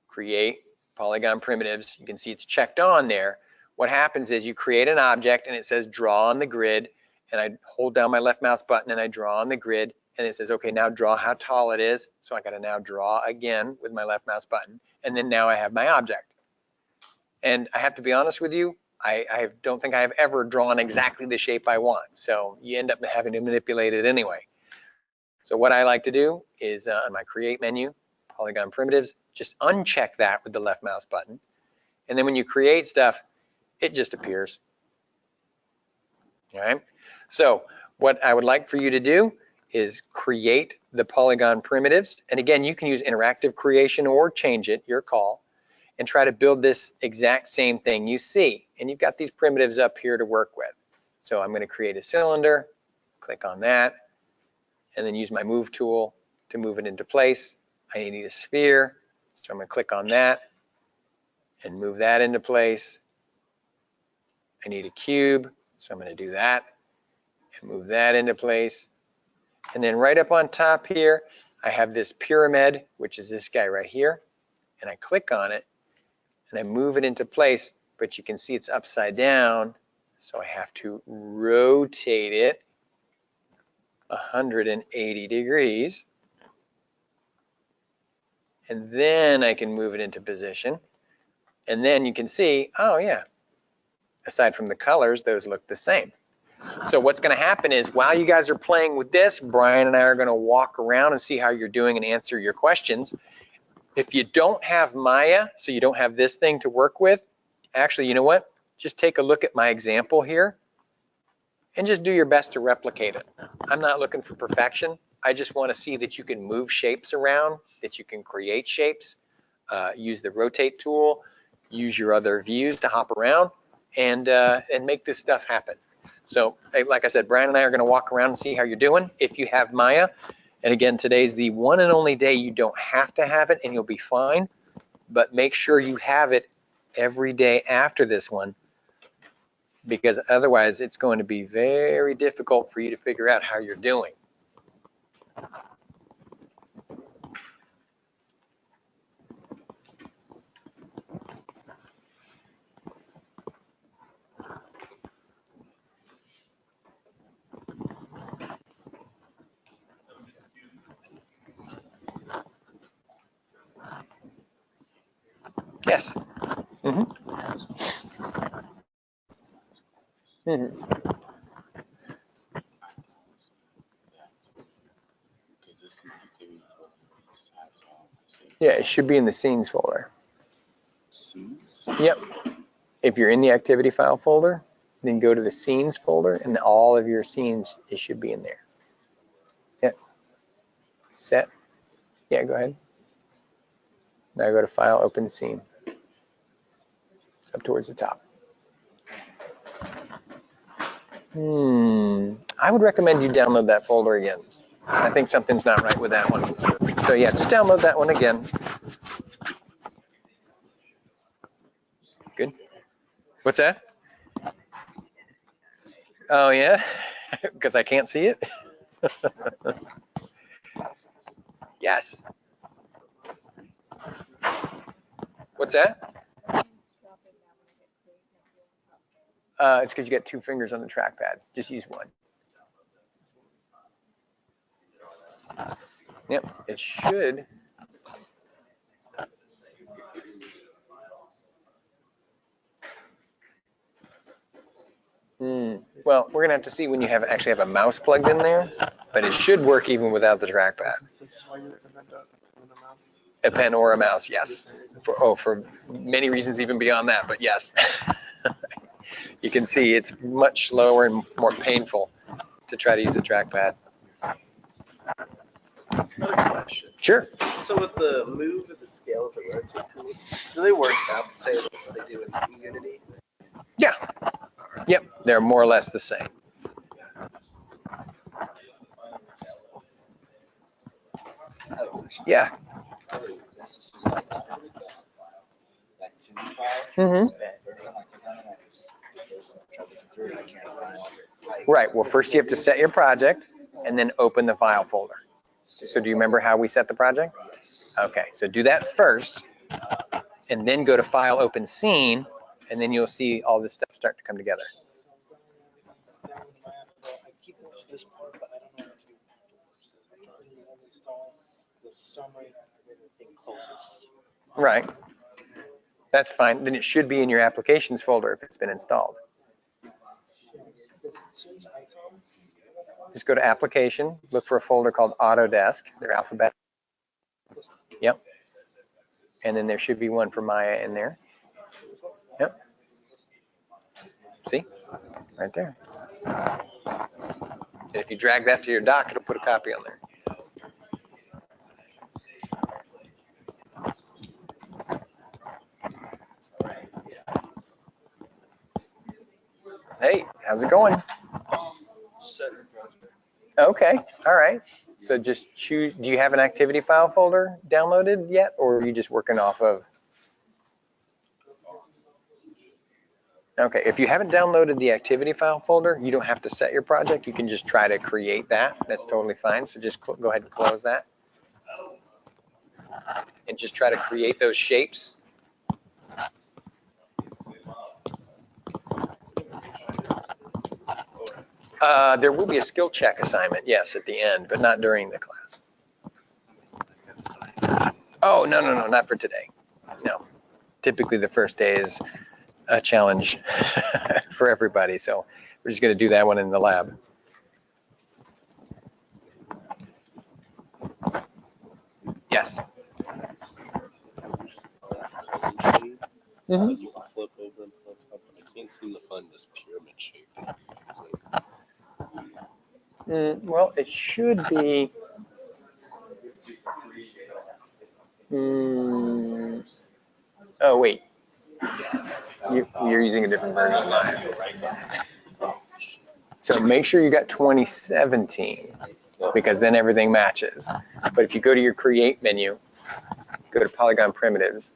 Create Polygon Primitives, you can see it's checked on there. What happens is you create an object and it says draw on the grid, and I hold down my left mouse button and I draw on the grid, and it says, okay, now draw how tall it is. So I gotta now draw again with my left mouse button, and then now I have my object. And I have to be honest with you, I don't think I have ever drawn exactly the shape I want. So you end up having to manipulate it anyway. So what I like to do is on my Create menu, Polygon Primitives, just uncheck that with the left mouse button. And then when you create stuff, it just appears. All right. So what I would like for you to do is create the Polygon Primitives. And again, you can use interactive creation or change it, your call, and try to build this exact same thing you see. And you've got these primitives up here to work with. So I'm going to create a cylinder, click on that, and then use my move tool to move it into place. I need a sphere, so I'm going to click on that and move that into place. I need a cube, so I'm going to do that and move that into place. And then right up on top here, I have this pyramid, which is this guy right here. And I click on it and I move it into place, but you can see it's upside down. So I have to rotate it 180 degrees. And then I can move it into position. And then you can see, oh yeah, aside from the colors, those look the same. So what's going to happen is while you guys are playing with this, Brian and I are going to walk around and see how you're doing and answer your questions. If you don't have Maya, so you don't have this thing to work with, actually, you know what? Just take a look at my example here and just do your best to replicate it. I'm not looking for perfection. I just want to see that you can move shapes around, that you can create shapes, use the rotate tool, use your other views to hop around and make this stuff happen. So like I said, Brian and I are going to walk around and see how you're doing. If you have Maya, and again, today's the one and only day you don't have to have it and you'll be fine, but make sure you have it every day after this one, because otherwise it's going to be very difficult for you to figure out how you're doing. Yes. Mm-hmm. Mm-hmm. Yeah, it should be in the scenes folder. Yep. If you're in the activity file folder, then go to the scenes folder and all of your scenes, it should be in there. Yep. Set. Yeah, go ahead. Now go to File, Open Scene. It's up towards the top. I would recommend you download that folder again. I think something's not right with that one. So yeah, just download that one again. Good. What's that? Oh yeah, because I can't see it. Yes. What's that? It's because you got 2 fingers on the trackpad. Just use one. Yep, it should. Well, we're gonna have to see when you actually have a mouse plugged in there, but it should work even without the trackpad. This is why you recommend a mouse? A pen or a mouse, yes. For many reasons even beyond that, but yes. You can see it's much slower and more painful to try to use a trackpad. Another question. Sure. So with the move and the scale of the rotate tools, do they work about the same as they do in Unity? Yeah. Yep, they're more or less the same. Yeah. Right, well, first you have to set your project and then open the file folder. So do you remember how we set the project? Okay, so do that first and then go to File, Open Scene, and then you'll see all this stuff start to come together. I keep going to this part, but I don't know what to do afterwards. I try to install the summary when the thing closes. Right. That's fine. Then it should be in your applications folder if it's been installed. Does it change icons? Just go to Application, look for a folder called Autodesk. They're alphabetical. Yep. And then there should be one for Maya in there. Yep. See? Right there. And if you drag that to your dock, it'll put a copy on there. Hey, how's it going? Okay, all right. So just choose, do you have an activity file folder downloaded yet, or are you just working off of? Okay, if you haven't downloaded the activity file folder, you don't have to set your project. You can just try to create that. That's totally fine. So just go ahead and close that. And just try to create those shapes. There will be a skill check assignment, yes, at the end, but not during the class. Oh, no, not for today. No. Typically the first day is a challenge for everybody, so we're just going to do that one in the lab. Yes. You can flip over and flip up, but I can't seem to find this pyramid shape. Well, it should be. Oh, wait. You're using a different version of Maya. So make sure you got 2017, because then everything matches. But if you go to your Create menu, go to Polygon Primitives,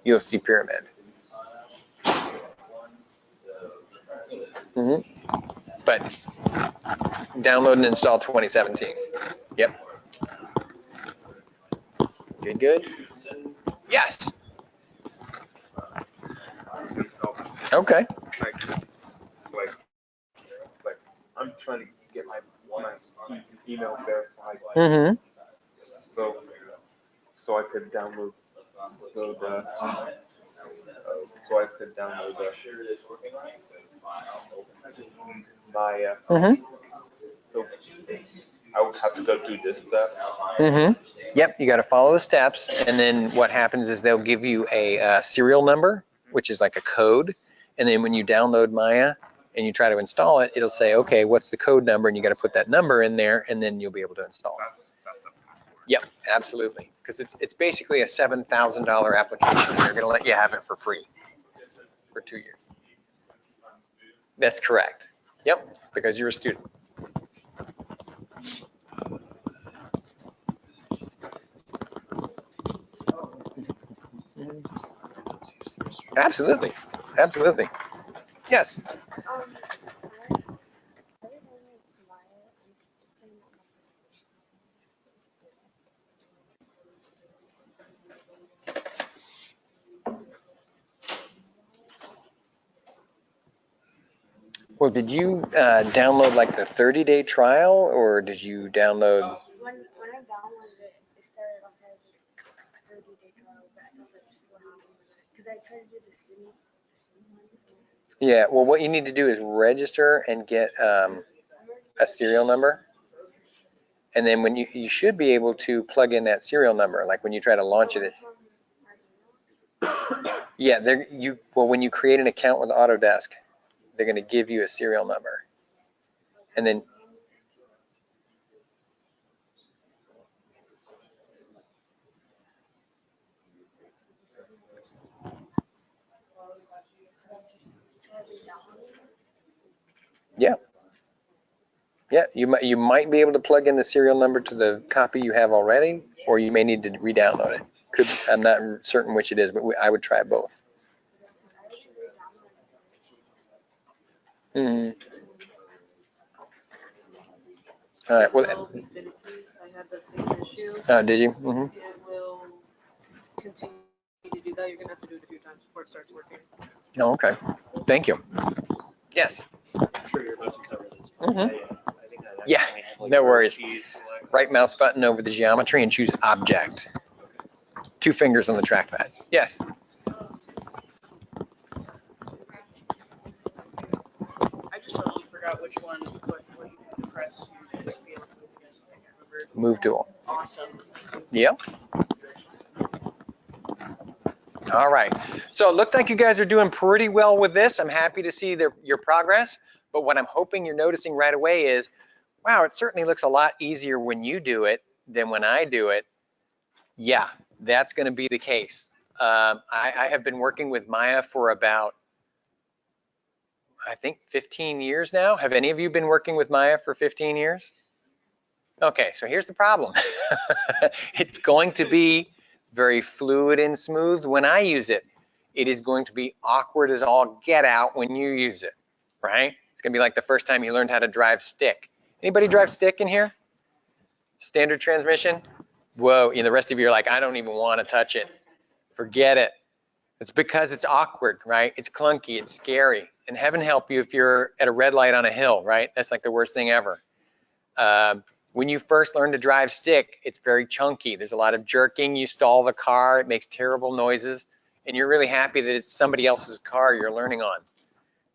you'll see Pyramid. But download and install 2017. Yep. Good. Yes. Okay. Like I'm trying to get my email verified. So I could download Maya. So I would have to go do this step. Yep, you got to follow the steps, and then what happens is they'll give you a serial number, which is like a code, and then when you download Maya and you try to install it, it'll say, okay, what's the code number, and you got to put that number in there, and then you'll be able to install it. That's the password. Yep, absolutely, because it's basically a $7,000 application, and they're going to let you have it for free for 2 years. That's correct. Yep, because you're a student. Absolutely. Absolutely. Yes. Well, did you download like the 30-day trial, or did you download? When I downloaded it, it started off as a 30-day trial, but I thought that's what happened with it. Because I tried to do the student one. Yeah. Well, what you need to do is register and get a serial number, and then when you should be able to plug in that serial number, like when you try to launch it. Yeah. Well, when you create an account with Autodesk, they're going to give you a serial number, and then. Yeah. Yeah, you might be able to plug in the serial number to the copy you have already, or you may need to re-download it. I'm not certain which it is, but I would try both. Mm-hmm. All right. Well, It will be finicky. I had the same issue. did you? Mm-hmm. It will continue to do that. You're gonna have to do it a few times before it starts working. Oh, okay. Thank you. Yes. I'm sure you're about to cover this. Mm-hmm. I think I Yeah, accidentally have, like, no worries. vertices. Right mouse button over the geometry and choose Object. 2 fingers on the trackpad. Yes. I just totally forgot which one, what you had to press to just be able to move again. I can't remember. Move tool. Awesome. Yep. All right. So it looks like you guys are doing pretty well with this. I'm happy to see your progress. But what I'm hoping you're noticing right away is, wow, it certainly looks a lot easier when you do it than when I do it. Yeah, that's going to be the case. I have been working with Maya for about, I think, 15 years now. Have any of you been working with Maya for 15 years? Okay, so here's the problem. It's going to be very fluid and smooth when I use it. It is going to be awkward as all get out when you use it, right? It's going to be like the first time you learned how to drive stick. Anybody drive stick in here? Standard transmission? Whoa, the rest of you are like, I don't even want to touch it. Forget it. It's because it's awkward, right? It's clunky, it's scary. And heaven help you if you're at a red light on a hill, right? That's like the worst thing ever. When you first learn to drive stick, it's very chunky. There's a lot of jerking. You stall the car. It makes terrible noises. And you're really happy that it's somebody else's car you're learning on.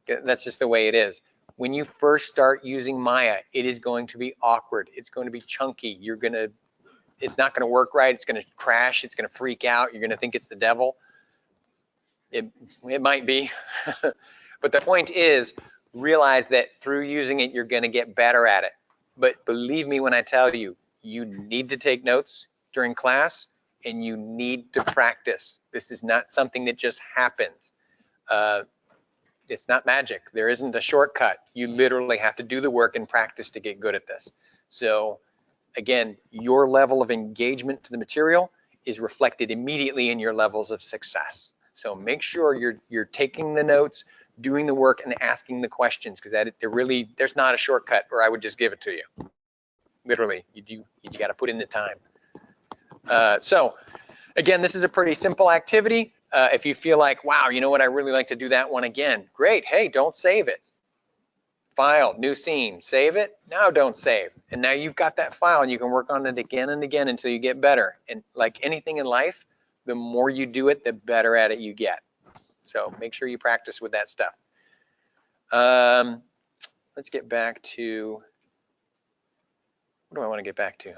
That's just the way it is. When you first start using Maya, it is going to be awkward. It's going to be chunky. It's not going to work right. It's going to crash. It's going to freak out. You're going to think it's the devil. It might be. But the point is, realize that through using it, you're going to get better at it. But believe me when I tell you, you need to take notes during class and you need to practice. This is not something that just happens. It's not magic. There isn't a shortcut. You literally have to do the work and practice to get good at this. So again, your level of engagement to the material is reflected immediately in your levels of success. So make sure you're taking the notes, doing the work, and asking the questions, because there's not a shortcut, or I would just give it to you. Literally, you got to put in the time. So again, this is a pretty simple activity. If you feel like, wow, you know what, I really like to do that one again, great. Hey, don't save it. File, new scene, save it. Now don't save. And now you've got that file and you can work on it again and again until you get better. And like anything in life, the more you do it, the better at it you get. So make sure you practice with that stuff. Let's get back to, what do I want to get back to?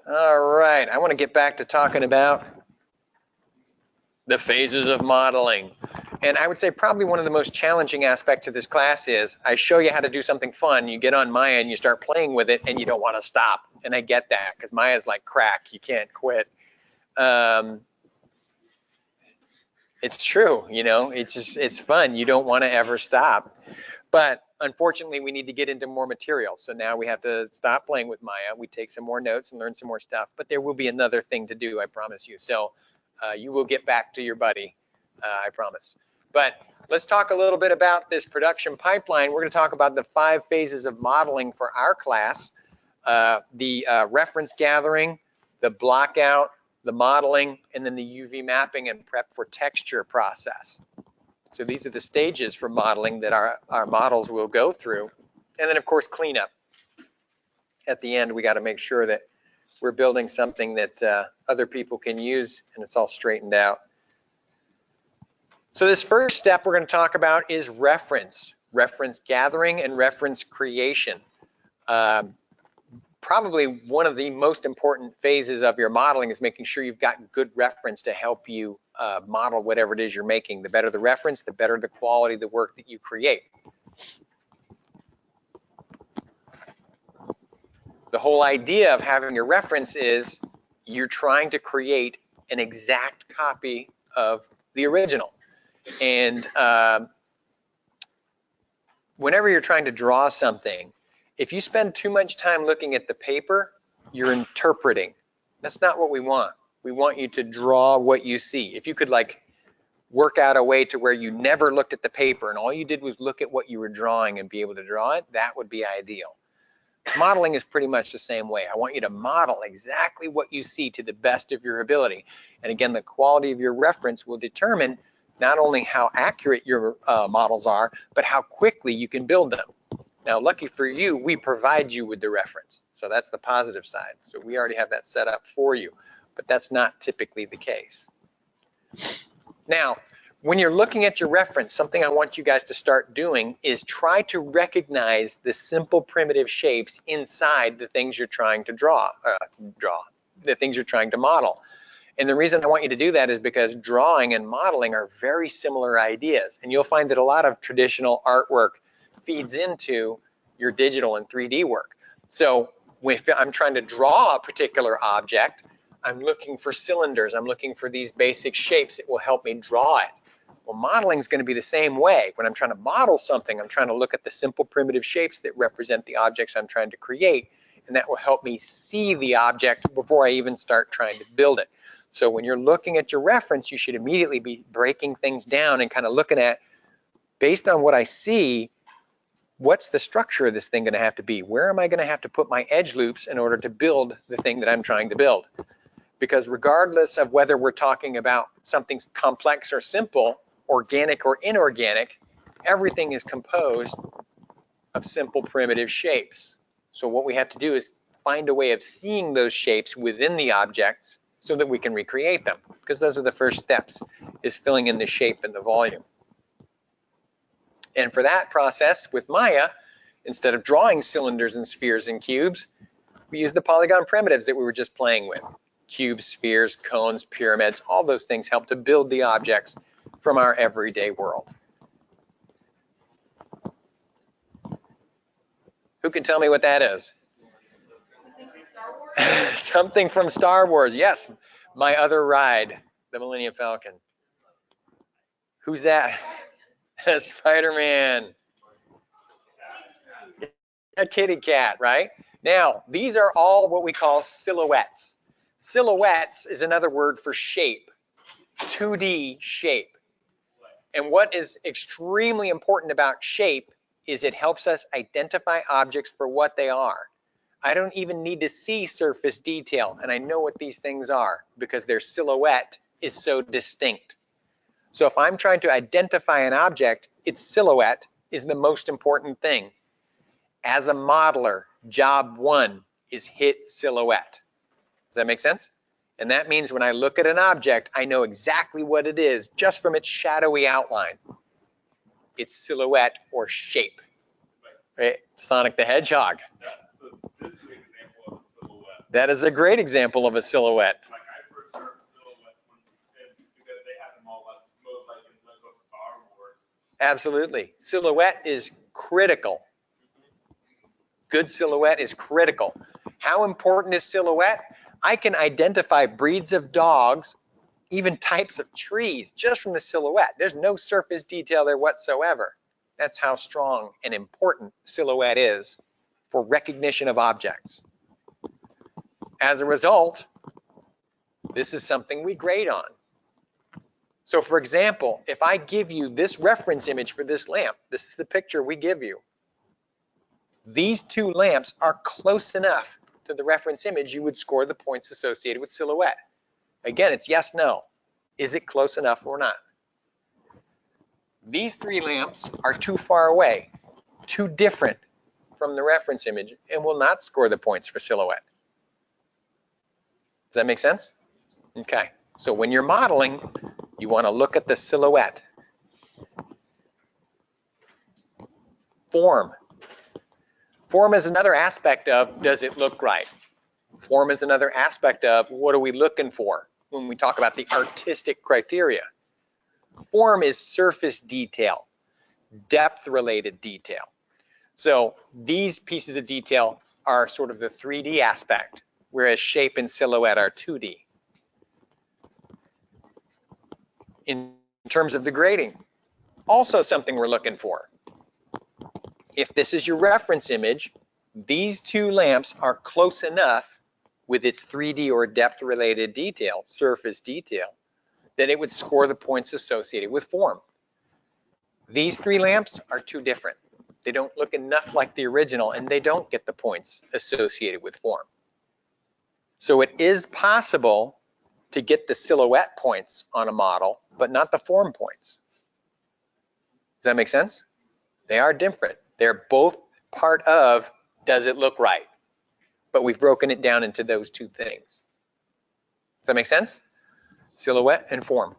All right, I want to get back to talking about the phases of modeling. And I would say probably one of the most challenging aspects of this class is I show you how to do something fun, you get on Maya and you start playing with it and you don't want to stop. And I get that because Maya's like crack, you can't quit. It's true, you know, it's fun. You don't want to ever stop. But unfortunately, we need to get into more material. So now we have to stop playing with Maya. We take some more notes and learn some more stuff. But there will be another thing to do, I promise you. So you will get back to your buddy, I promise. But let's talk a little bit about this production pipeline. We're going to talk about the 5 phases of modeling for our class. The reference gathering, the blockout, the modeling, and then the UV mapping and prep for texture process. So these are the stages for modeling that our models will go through. And then, of course, cleanup. At the end, we got to make sure that we're building something that other people can use and it's all straightened out. So this first step we're going to talk about is reference gathering and reference creation. Probably one of the most important phases of your modeling is making sure you've got good reference to help you model whatever it is you're making. The better the reference, the better the quality of the work that you create. The whole idea of having your reference is you're trying to create an exact copy of the original. And whenever you're trying to draw something, if you spend too much time looking at the paper, you're interpreting. That's not what we want. We want you to draw what you see. If you could like work out a way to where you never looked at the paper and all you did was look at what you were drawing and be able to draw it, that would be ideal. Modeling is pretty much the same way. I want you to model exactly what you see to the best of your ability. And again, the quality of your reference will determine not only how accurate your models are, but how quickly you can build them. Now, lucky for you, we provide you with the reference. So that's the positive side. So we already have that set up for you, but that's not typically the case. Now, when you're looking at your reference, something I want you guys to start doing is try to recognize the simple primitive shapes inside the things you're trying to the things you're trying to model. And the reason I want you to do that is because drawing and modeling are very similar ideas. And you'll find that a lot of traditional artwork feeds into your digital and 3D work. So if I'm trying to draw a particular object, I'm looking for cylinders. I'm looking for these basic shapes that will help me draw it. Well, modeling is going to be the same way. When I'm trying to model something, I'm trying to look at the simple primitive shapes that represent the objects I'm trying to create, and that will help me see the object before I even start trying to build it. So when you're looking at your reference, you should immediately be breaking things down and kind of looking at, based on what I see, what's the structure of this thing going to have to be? Where am I going to have to put my edge loops in order to build the thing that I'm trying to build? Because regardless of whether we're talking about something complex or simple, organic or inorganic, everything is composed of simple primitive shapes. So what we have to do is find a way of seeing those shapes within the objects so that we can recreate them, because those are the first steps, is filling in the shape and the volume. And for that process with Maya, instead of drawing cylinders and spheres and cubes, we use the polygon primitives that we were just playing with. Cubes, spheres, cones, pyramids, all those things help to build the objects from our everyday world. Who can tell me what that is? Something from Star Wars. Yes, my other ride, the Millennium Falcon. Who's that? Spider-Man. A kitty cat, right? Now, these are all what we call silhouettes. Silhouettes is another word for shape, 2D shape. And what is extremely important about shape is it helps us identify objects for what they are. I don't even need to see surface detail, and I know what these things are because their silhouette is so distinct. So if I'm trying to identify an object, its silhouette is the most important thing. As a modeler, job one is hit silhouette. Does that make sense? And that means when I look at an object, I know exactly what it is just from its shadowy outline. Its silhouette or shape. Right? Sonic the Hedgehog. This is an example of a silhouette. That is a great example of a silhouette. Like I first heard silhouettes because they have them all like in Lego Star Wars. Absolutely. Silhouette is critical. Good silhouette is critical. How important is silhouette? I can identify breeds of dogs even types of trees just from the silhouette. There's no surface detail there whatsoever. That's how strong and important silhouette is for recognition of objects. As a result, this is something we grade on. So for example, if I give you this reference image for this lamp, this is the picture we give you. These two lamps are close enough to the reference image, you would score the points associated with silhouette. Again, it's yes, no. Is it close enough or not? These three lamps are too far away, too different from the reference image, and will not score the points for silhouette. Does that make sense? Okay, so when you're modeling, you want to look at the silhouette. Form. Form is another aspect of, does it look right? Form is another aspect of, what are we looking for when we talk about the artistic criteria? Form is surface detail, depth-related detail. So these pieces of detail are sort of the 3D aspect, whereas shape and silhouette are 2D. In terms of the grading, also something we're looking for. If this is your reference image, these two lamps are close enough with its 3D or depth-related detail, surface detail, that it would score the points associated with form. These three lamps are too different. They don't look enough like the original, and they don't get the points associated with form. So it is possible to get the silhouette points on a model, but not the form points. Does that make sense? They are different. They're both part of, does it look right? But we've broken it down into those two things. Does that make sense? Silhouette and form.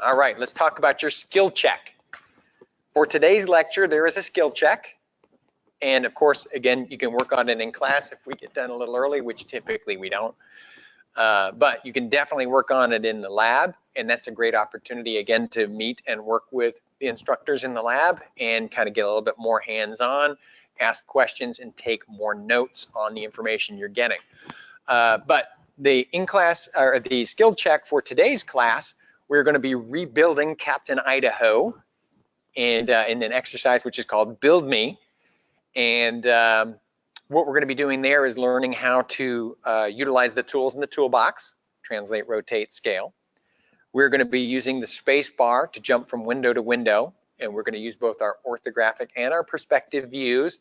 All right, let's talk about your skill check. For today's lecture, there is a skill check. And of course, again, you can work on it in class if we get done a little early, which typically we don't. But you can definitely work on it in the lab. And that's a great opportunity, again, to meet and work with the instructors in the lab and kind of get a little bit more hands-on, ask questions, and take more notes on the information you're getting. But the in-class, or the skill check for today's class, we're going to be rebuilding Captain Idaho and in an exercise which is called Build Me. And what we're going to be doing there is learning how to utilize the tools in the toolbox, translate, rotate, scale. We're going to be using the space bar to jump from window to window, and we're going to use both our orthographic and our perspective views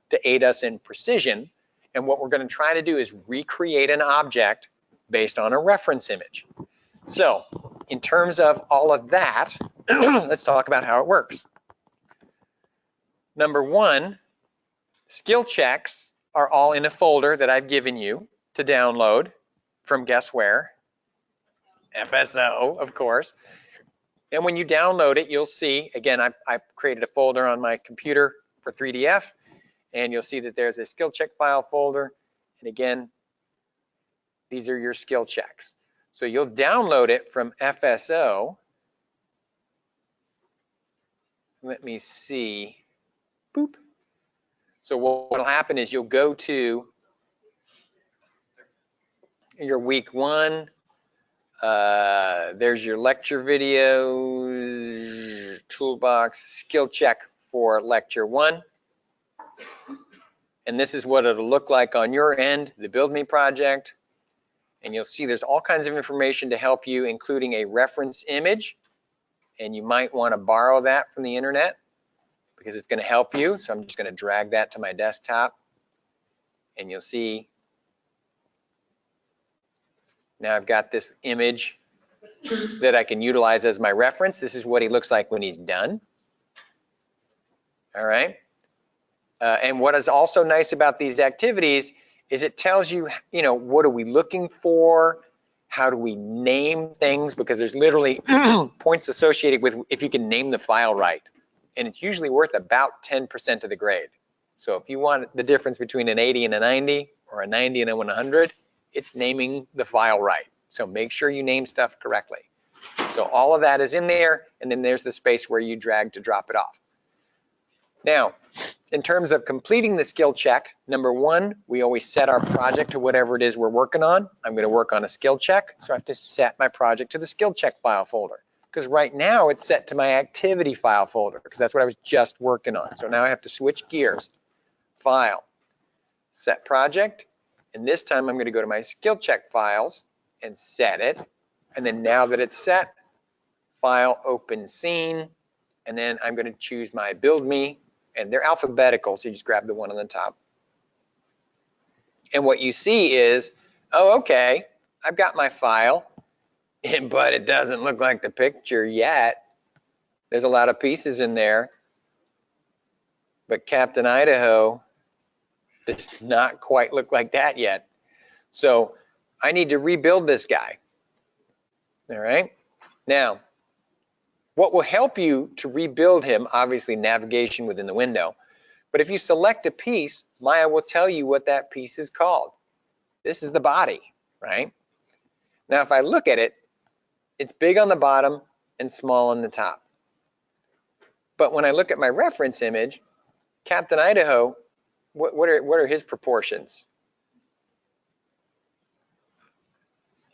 to aid us in precision. And what we're going to try to do is recreate an object based on a reference image. So in terms of all of that, let's talk about how it works. Number one, skill checks are all in a folder that I've given you to download from guess where? FSO, of course. And when you download it, you'll see, again, I've created a folder on my computer for 3DF, and you'll see that there's a skill check file folder. And again, these are your skill checks. So you'll download it from FSO. Let me see. Boop. So what will happen is you'll go to your week 1. There's your lecture videos, toolbox, skill check for lecture 1. And this is what it'll look like on your end, the Build Me project. And you'll see there's all kinds of information to help you, including a reference image. And you might want to borrow that from the internet because it's going to help you. So I'm just going to drag that to my desktop. And you'll see now I've got this image that I can utilize as my reference. This is what he looks like when he's done. All right. And what is also nice about these activities is it tells you, what are we looking for? How do we name things? Because there's literally points associated with if you can name the file right. And it's usually worth about 10% of the grade. So if you want the difference between an 80 and a 90 or a 90 and a 100, it's naming the file right. So make sure you name stuff correctly. So all of that is in there, and then there's the space where you drag to drop it off. Now, in terms of completing the skill check, number one, we always set our project to whatever it is we're working on. I'm going to work on a skill check, so I have to set my project to the skill check file folder. Because right now it's set to my activity file folder, because that's what I was just working on. So now I have to switch gears. File, set project, and this time I'm going to go to my skill check files and set it. And then now that it's set, file, open scene, and then I'm going to choose my build me, and they're alphabetical, so you just grab the one on the top. And what you see is, oh, okay, I've got my file, but it doesn't look like the picture yet. There's a lot of pieces in there, but Captain Idaho does not quite look like that yet. So I need to rebuild this guy. All right. Now, what will help you to rebuild him, obviously navigation within the window, but if you select a piece, Maya will tell you what that piece is called. This is the body, right? Now, if I look at it, it's big on the bottom and small on the top. But when I look at my reference image, Captain Idaho, what are his proportions?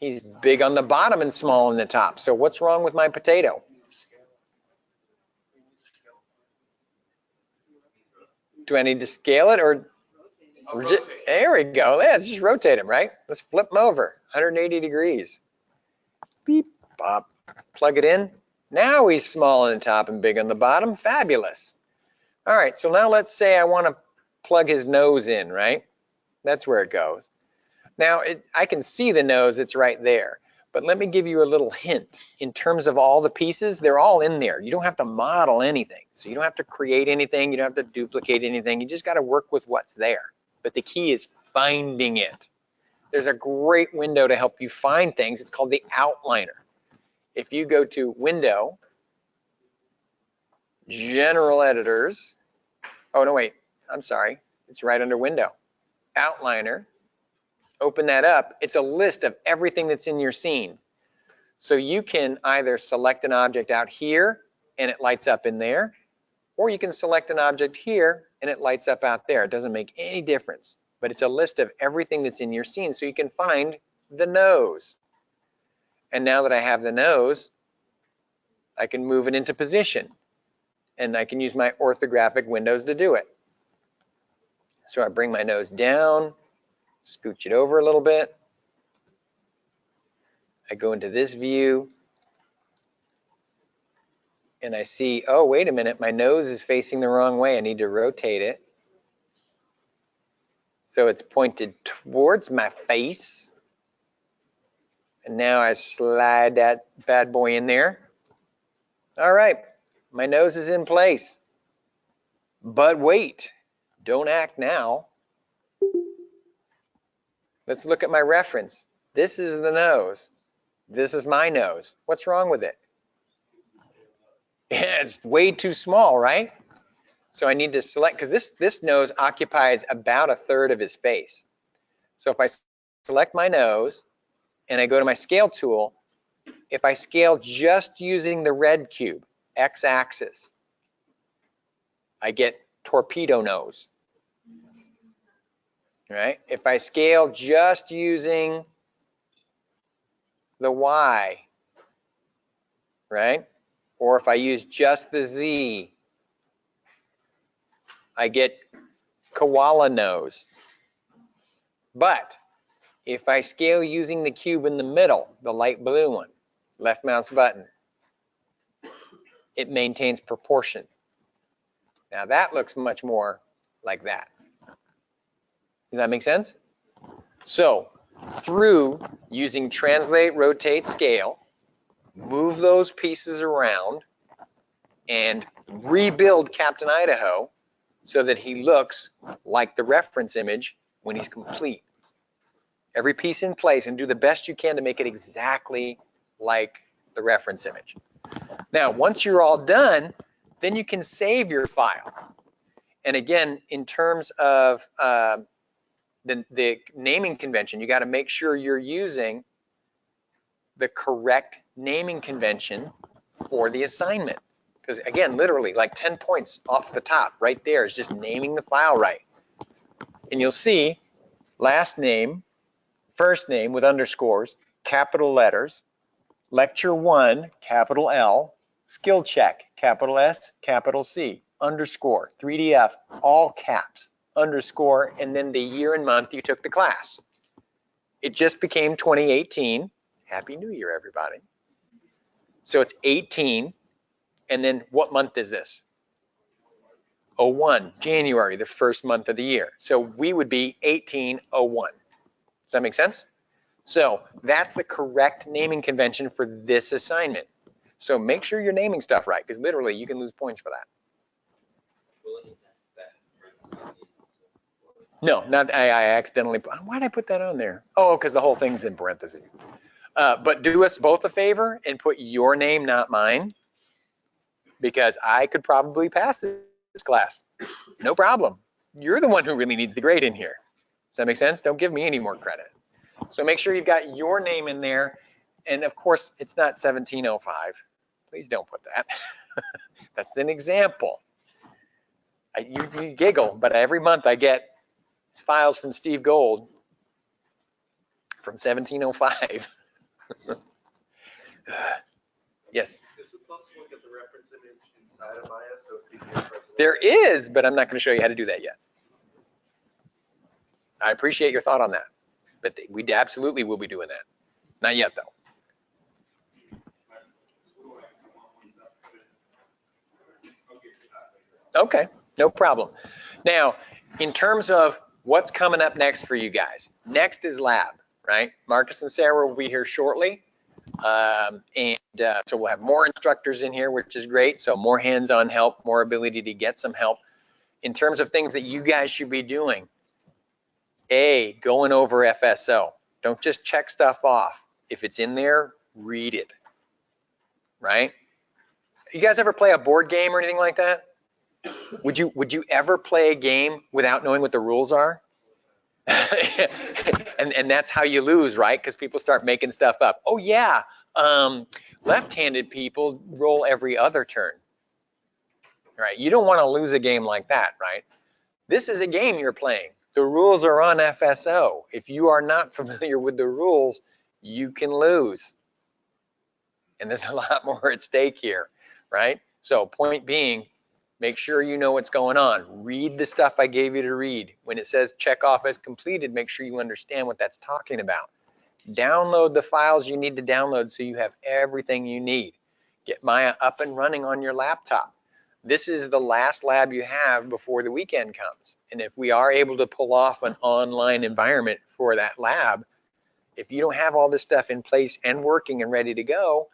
He's big on the bottom and small on the top. So what's wrong with my potato? Do I need to scale it or? There we go. Yeah, let's just rotate him, right? Let's flip him over 180 degrees. Beep, pop, plug it in. Now he's small on the top and big on the bottom. Fabulous. All right, so now let's say I want to plug his nose in, right? That's where it goes. Now, I can see the nose, it's right there. But let me give you a little hint. In terms of all the pieces, they're all in there. You don't have to model anything. So you don't have to create anything. You don't have to duplicate anything. You just got to work with what's there. But the key is finding it. There's a great window to help you find things. It's called the outliner. If you go to Window, General Editors. Oh, no, wait. I'm sorry. It's right under Window. Outliner. Open that up. It's a list of everything that's in your scene. So you can either select an object out here and it lights up in there, or you can select an object here and it lights up out there. It doesn't make any difference, but it's a list of everything that's in your scene so you can find the nose. And now that I have the nose, I can move it into position and I can use my orthographic windows to do it. So I bring my nose down, scooch it over a little bit. I go into this view and I see, oh, wait a minute, my nose is facing the wrong way. I need to rotate it. So it's pointed towards my face. And now I slide that bad boy in there. All right, my nose is in place. But wait, don't act now. Let's look at my reference. This is the nose. This is my nose. What's wrong with it? Yeah, it's way too small, right? So I need to select, because this nose occupies about 1/3 of his face. So if I select my nose and I go to my scale tool, if I scale just using the red cube, x-axis, I get torpedo nose. Right? If I scale just using the Y, right? Or if I use just the Z, I get koala nose. But if I scale using the cube in the middle, the light blue one, left mouse button, it maintains proportion. Now that looks much more like that. Does that make sense? So through using translate, rotate, scale, move those pieces around and rebuild Captain Idaho so that he looks like the reference image when he's complete. Every piece in place and do the best you can to make it exactly like the reference image. Now, once you're all done, then you can save your file. And again, in terms of the naming convention, you got to make sure you're using the correct naming convention for the assignment. Because again, literally like 10 points off the top right there is just naming the file right. And you'll see last name, first name with underscores, capital letters, lecture 1, capital L, skill check, capital S, capital C, underscore, 3DF, all caps, underscore, and then the year and month you took the class. It just became 2018. Happy New Year, everybody. So it's 18. And then what month is this? 01, January, the first month of the year. So we would be 1801. Does that make sense? So that's the correct naming convention for this assignment. So make sure you're naming stuff right, because literally you can lose points for that. No, not I accidentally. Why did I put that on there? Oh, because the whole thing's in parentheses. But do us both a favor and put your name, not mine, because I could probably pass this class. No problem. You're the one who really needs the grade in here. Does that make sense? Don't give me any more credit. So make sure you've got your name in there. And of course, it's not 1705. Please don't put that. That's an example. You giggle, but every month I get files from Steve Gold from 1705. Yes? Is it possible to get the reference image inside of Maya so it's easier for us to There is, but I'm not going to show you how to do that yet. I appreciate your thought on that, but we absolutely will be doing that. Not yet, though. Okay, no problem. Now, in terms of what's coming up next for you guys, next is lab, right? Marcus and Sarah will be here shortly. So we'll have more instructors in here, which is great. So more hands-on help, more ability to get some help. In terms of things that you guys should be doing, going over FSO. Don't just check stuff off. If it's in there, read it, right? You guys ever play a board game or anything like that? Would you ever play a game without knowing what the rules are? and that's how you lose, right? Because people start making stuff up. Oh yeah, left-handed people roll every other turn, right? You don't want to lose a game like that, right? This is a game you're playing. The rules are on FSO. If you are not familiar with the rules, you can lose. And there's a lot more at stake here, right? So point being, make sure you know what's going on. Read the stuff I gave you to read. When it says check off as completed, make sure you understand what that's talking about. Download the files you need to download so you have everything you need. Get Maya up and running on your laptop. This is the last lab you have before the weekend comes. And if we are able to pull off an online environment for that lab, if you don't have all this stuff in place and working and ready to go,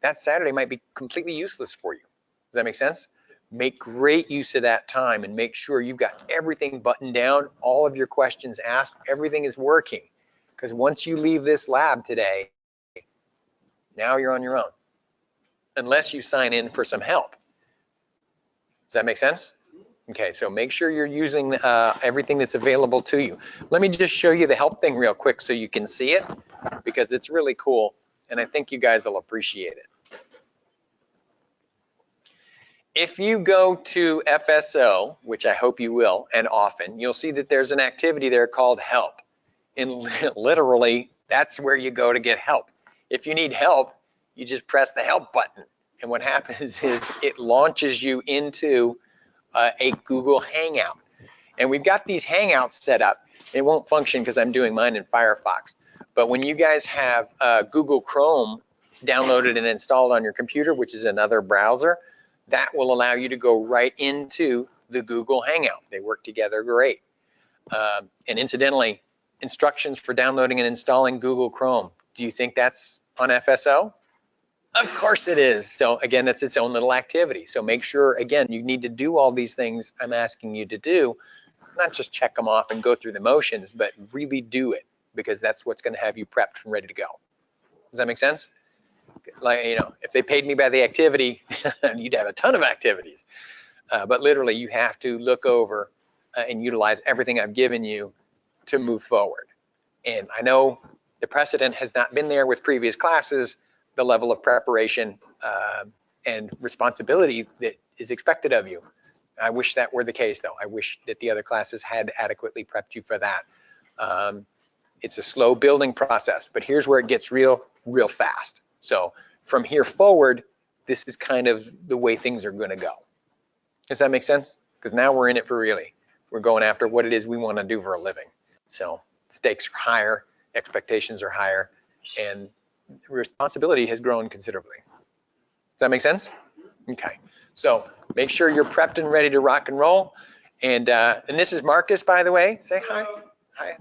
that Saturday might be completely useless for you. Does that make sense? Make great use of that time and make sure you've got everything buttoned down, all of your questions asked, everything is working. Because once you leave this lab today, now you're on your own. Unless you sign in for some help. Does that make sense? Okay, so make sure you're using everything that's available to you. Let me just show you the help thing real quick so you can see it, because it's really cool, and I think you guys will appreciate it. If you go to FSO, which I hope you will, and often, you'll see that there's an activity there called help. And literally, that's where you go to get help. If you need help, you just press the help button. And what happens is it launches you into a Google Hangout. And we've got these Hangouts set up. It won't function because I'm doing mine in Firefox. But when you guys have Google Chrome downloaded and installed on your computer, which is another browser, that will allow you to go right into the Google Hangout. They work together great. And incidentally, instructions for downloading and installing Google Chrome. Do you think that's on FSO? Of course it is. So again, that's its own little activity. So make sure, again, you need to do all these things I'm asking you to do, not just check them off and go through the motions, but really do it, because that's what's going to have you prepped and ready to go. Does that make sense? Like, you know, if they paid me by the activity, you'd have a ton of activities. But literally, you have to look over and utilize everything I've given you to move forward. And I know the precedent has not been there with previous classes. The level of preparation and responsibility that is expected of you. I wish that were the case, though. I wish that the other classes had adequately prepped you for that. It's a slow building process, but here's where it gets real fast. So from here forward, this is kind of the way things are going to go. Does that make sense? Because now we're in it for really. We're going after what it is we want to do for a living. So stakes are higher, expectations are higher, and responsibility has grown considerably. Does that make sense? Okay. So make sure you're prepped and ready to rock and roll. And this is Marcus, by the way. Say hi. Hi.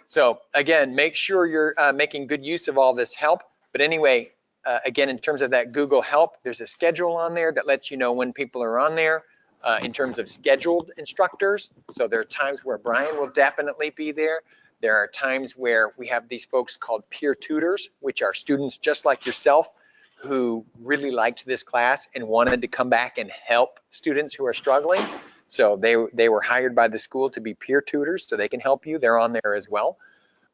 So again, make sure you're making good use of all this help. But anyway, again, in terms of that Google Help, there's a schedule on there that lets you know when people are on there in terms of scheduled instructors. So there are times where Brian will definitely be there. There are times where we have these folks called peer tutors, which are students just like yourself who really liked this class and wanted to come back and help students who are struggling. So they were hired by the school to be peer tutors so they can help you. They're on there as well.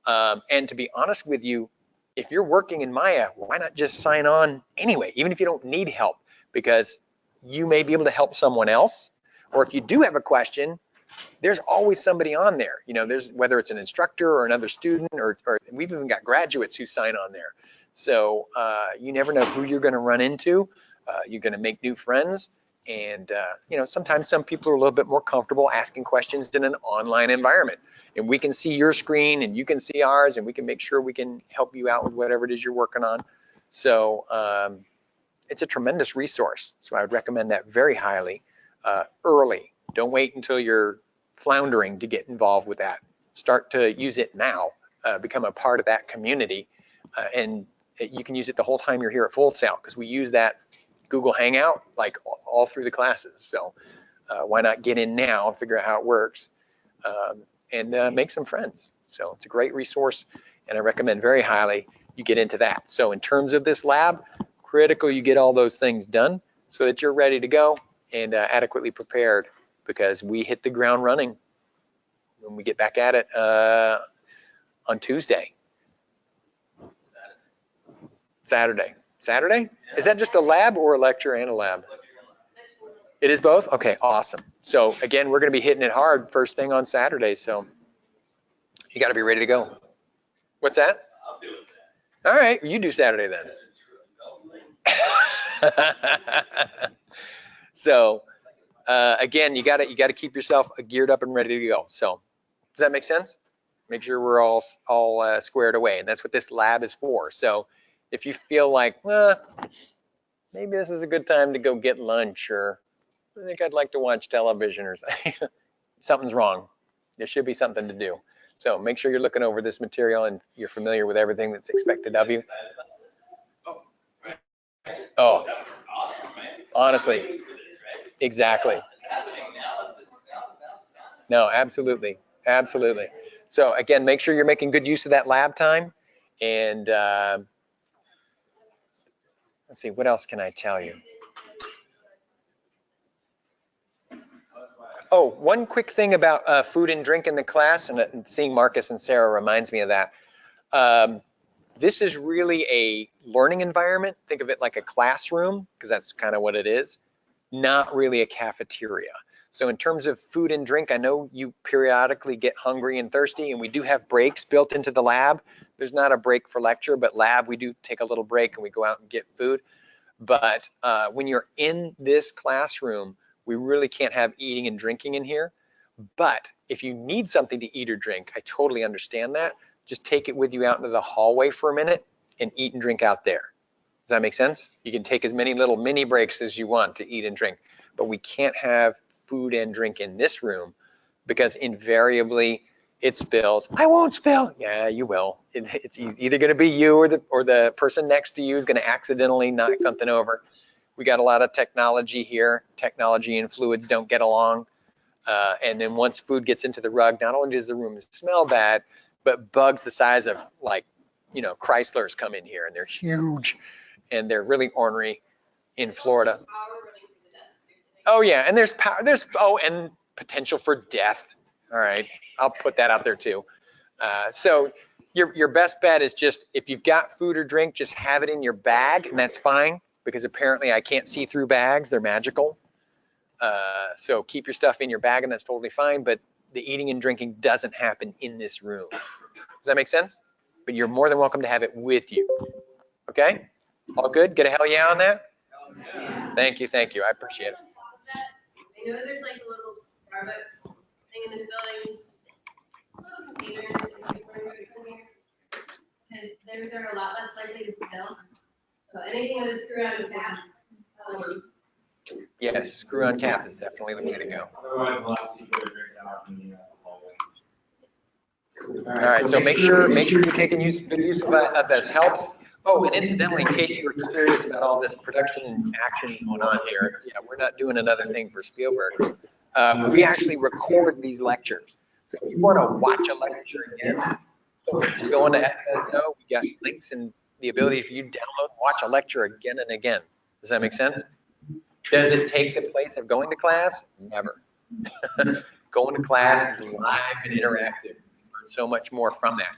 And to be honest with you, if you're working in Maya, why not just sign on anyway, even if you don't need help, because you may be able to help someone else. Or if you do have a question, there's always somebody on there. You know, there's whether it's an instructor or another student, or we've even got graduates who sign on there. So you never know who you're going to run into. You're going to make new friends. And, you know, sometimes some people are a little bit more comfortable asking questions in an online environment. And we can see your screen and you can see ours, and we can make sure we can help you out with whatever it is you're working on. So it's a tremendous resource. So I would recommend that very highly early. Don't wait until you're floundering to get involved with that. Start to use it now, become a part of that community. And you can use it the whole time you're here at Full Sail, because we use that Google Hangout like all through the classes. So why not get in now and figure out how it works and make some friends. So it's a great resource, and I recommend very highly you get into that. So in terms of this lab, critical you get all those things done so that you're ready to go and adequately prepared, because we hit the ground running when we get back at it on Tuesday. Saturday? Is that just a lab or a lecture and a lab? It is both? Okay, awesome. So again, we're going to be hitting it hard first thing on Saturday. So you got to be ready to go. What's that? I'll do it. All right, you do Saturday then. So again, you got to keep yourself geared up and ready to go. So does that make sense? Make sure we're all squared away, and that's what this lab is for. So if you feel like, well, maybe this is a good time to go get lunch, or I think I'd like to watch television or something, something's wrong. There should be something to do. So make sure you're looking over this material and you're familiar with everything that's expected of you. Oh, honestly, exactly. No, absolutely, absolutely. So again, make sure you're making good use of that lab time. And let's see, what else can I tell you? Oh, one quick thing about food and drink in the class, and seeing Marcus and Sarah reminds me of that. This is really a learning environment. Think of it like a classroom, because that's kind of what it is, not really a cafeteria. So in terms of food and drink, I know you periodically get hungry and thirsty, and we do have breaks built into the lab. There's not a break for lecture, but lab, we do take a little break and we go out and get food. But when you're in this classroom, we really can't have eating and drinking in here. But if you need something to eat or drink, I totally understand that. Just take it with you out into the hallway for a minute and eat and drink out there. Does that make sense? You can take as many little mini breaks as you want to eat and drink, but we can't have food and drink in this room because invariably it spills. I won't spill. Yeah, you will. It's either going to be you or the person next to you is going to accidentally knock something over. We got a lot of technology here. Technology and fluids don't get along. And then once food gets into the rug, not only does the room smell bad, but bugs the size of, like, you know, Chryslers come in here, and they're huge and they're really ornery in Florida. Oh yeah, and there's power, and potential for death. All right, I'll put that out there too. So your best bet is just, if you've got food or drink, just have it in your bag, and that's fine. because apparently I can't see through bags. They're magical. So keep your stuff in your bag and that's totally fine. But the eating and drinking doesn't happen in this room. Does that make sense? But you're more than welcome to have it with you. Okay? All good? Get a hell yeah on that? Thank you. I appreciate it. I know there's like a little Starbucks thing in this building. Those containers that you bring in here, because theirs are a lot less likely to spill. So anything with a screw on the cap. Yes, screw on cap is definitely the way to go. Otherwise, the last people are drinking out in the hallway. All right, so make sure you're taking good use of those helps. Oh, and incidentally, in case you were curious about all this production action going on here, yeah, we're not doing another thing for Spielberg. We actually record these lectures. So if you want to watch a lecture again, go on to FSO. We got links and the ability for you to download and watch a lecture again and again. Does that make sense? Does it take the place of going to class? Never. Going to class is live and interactive. Learn so much more from that.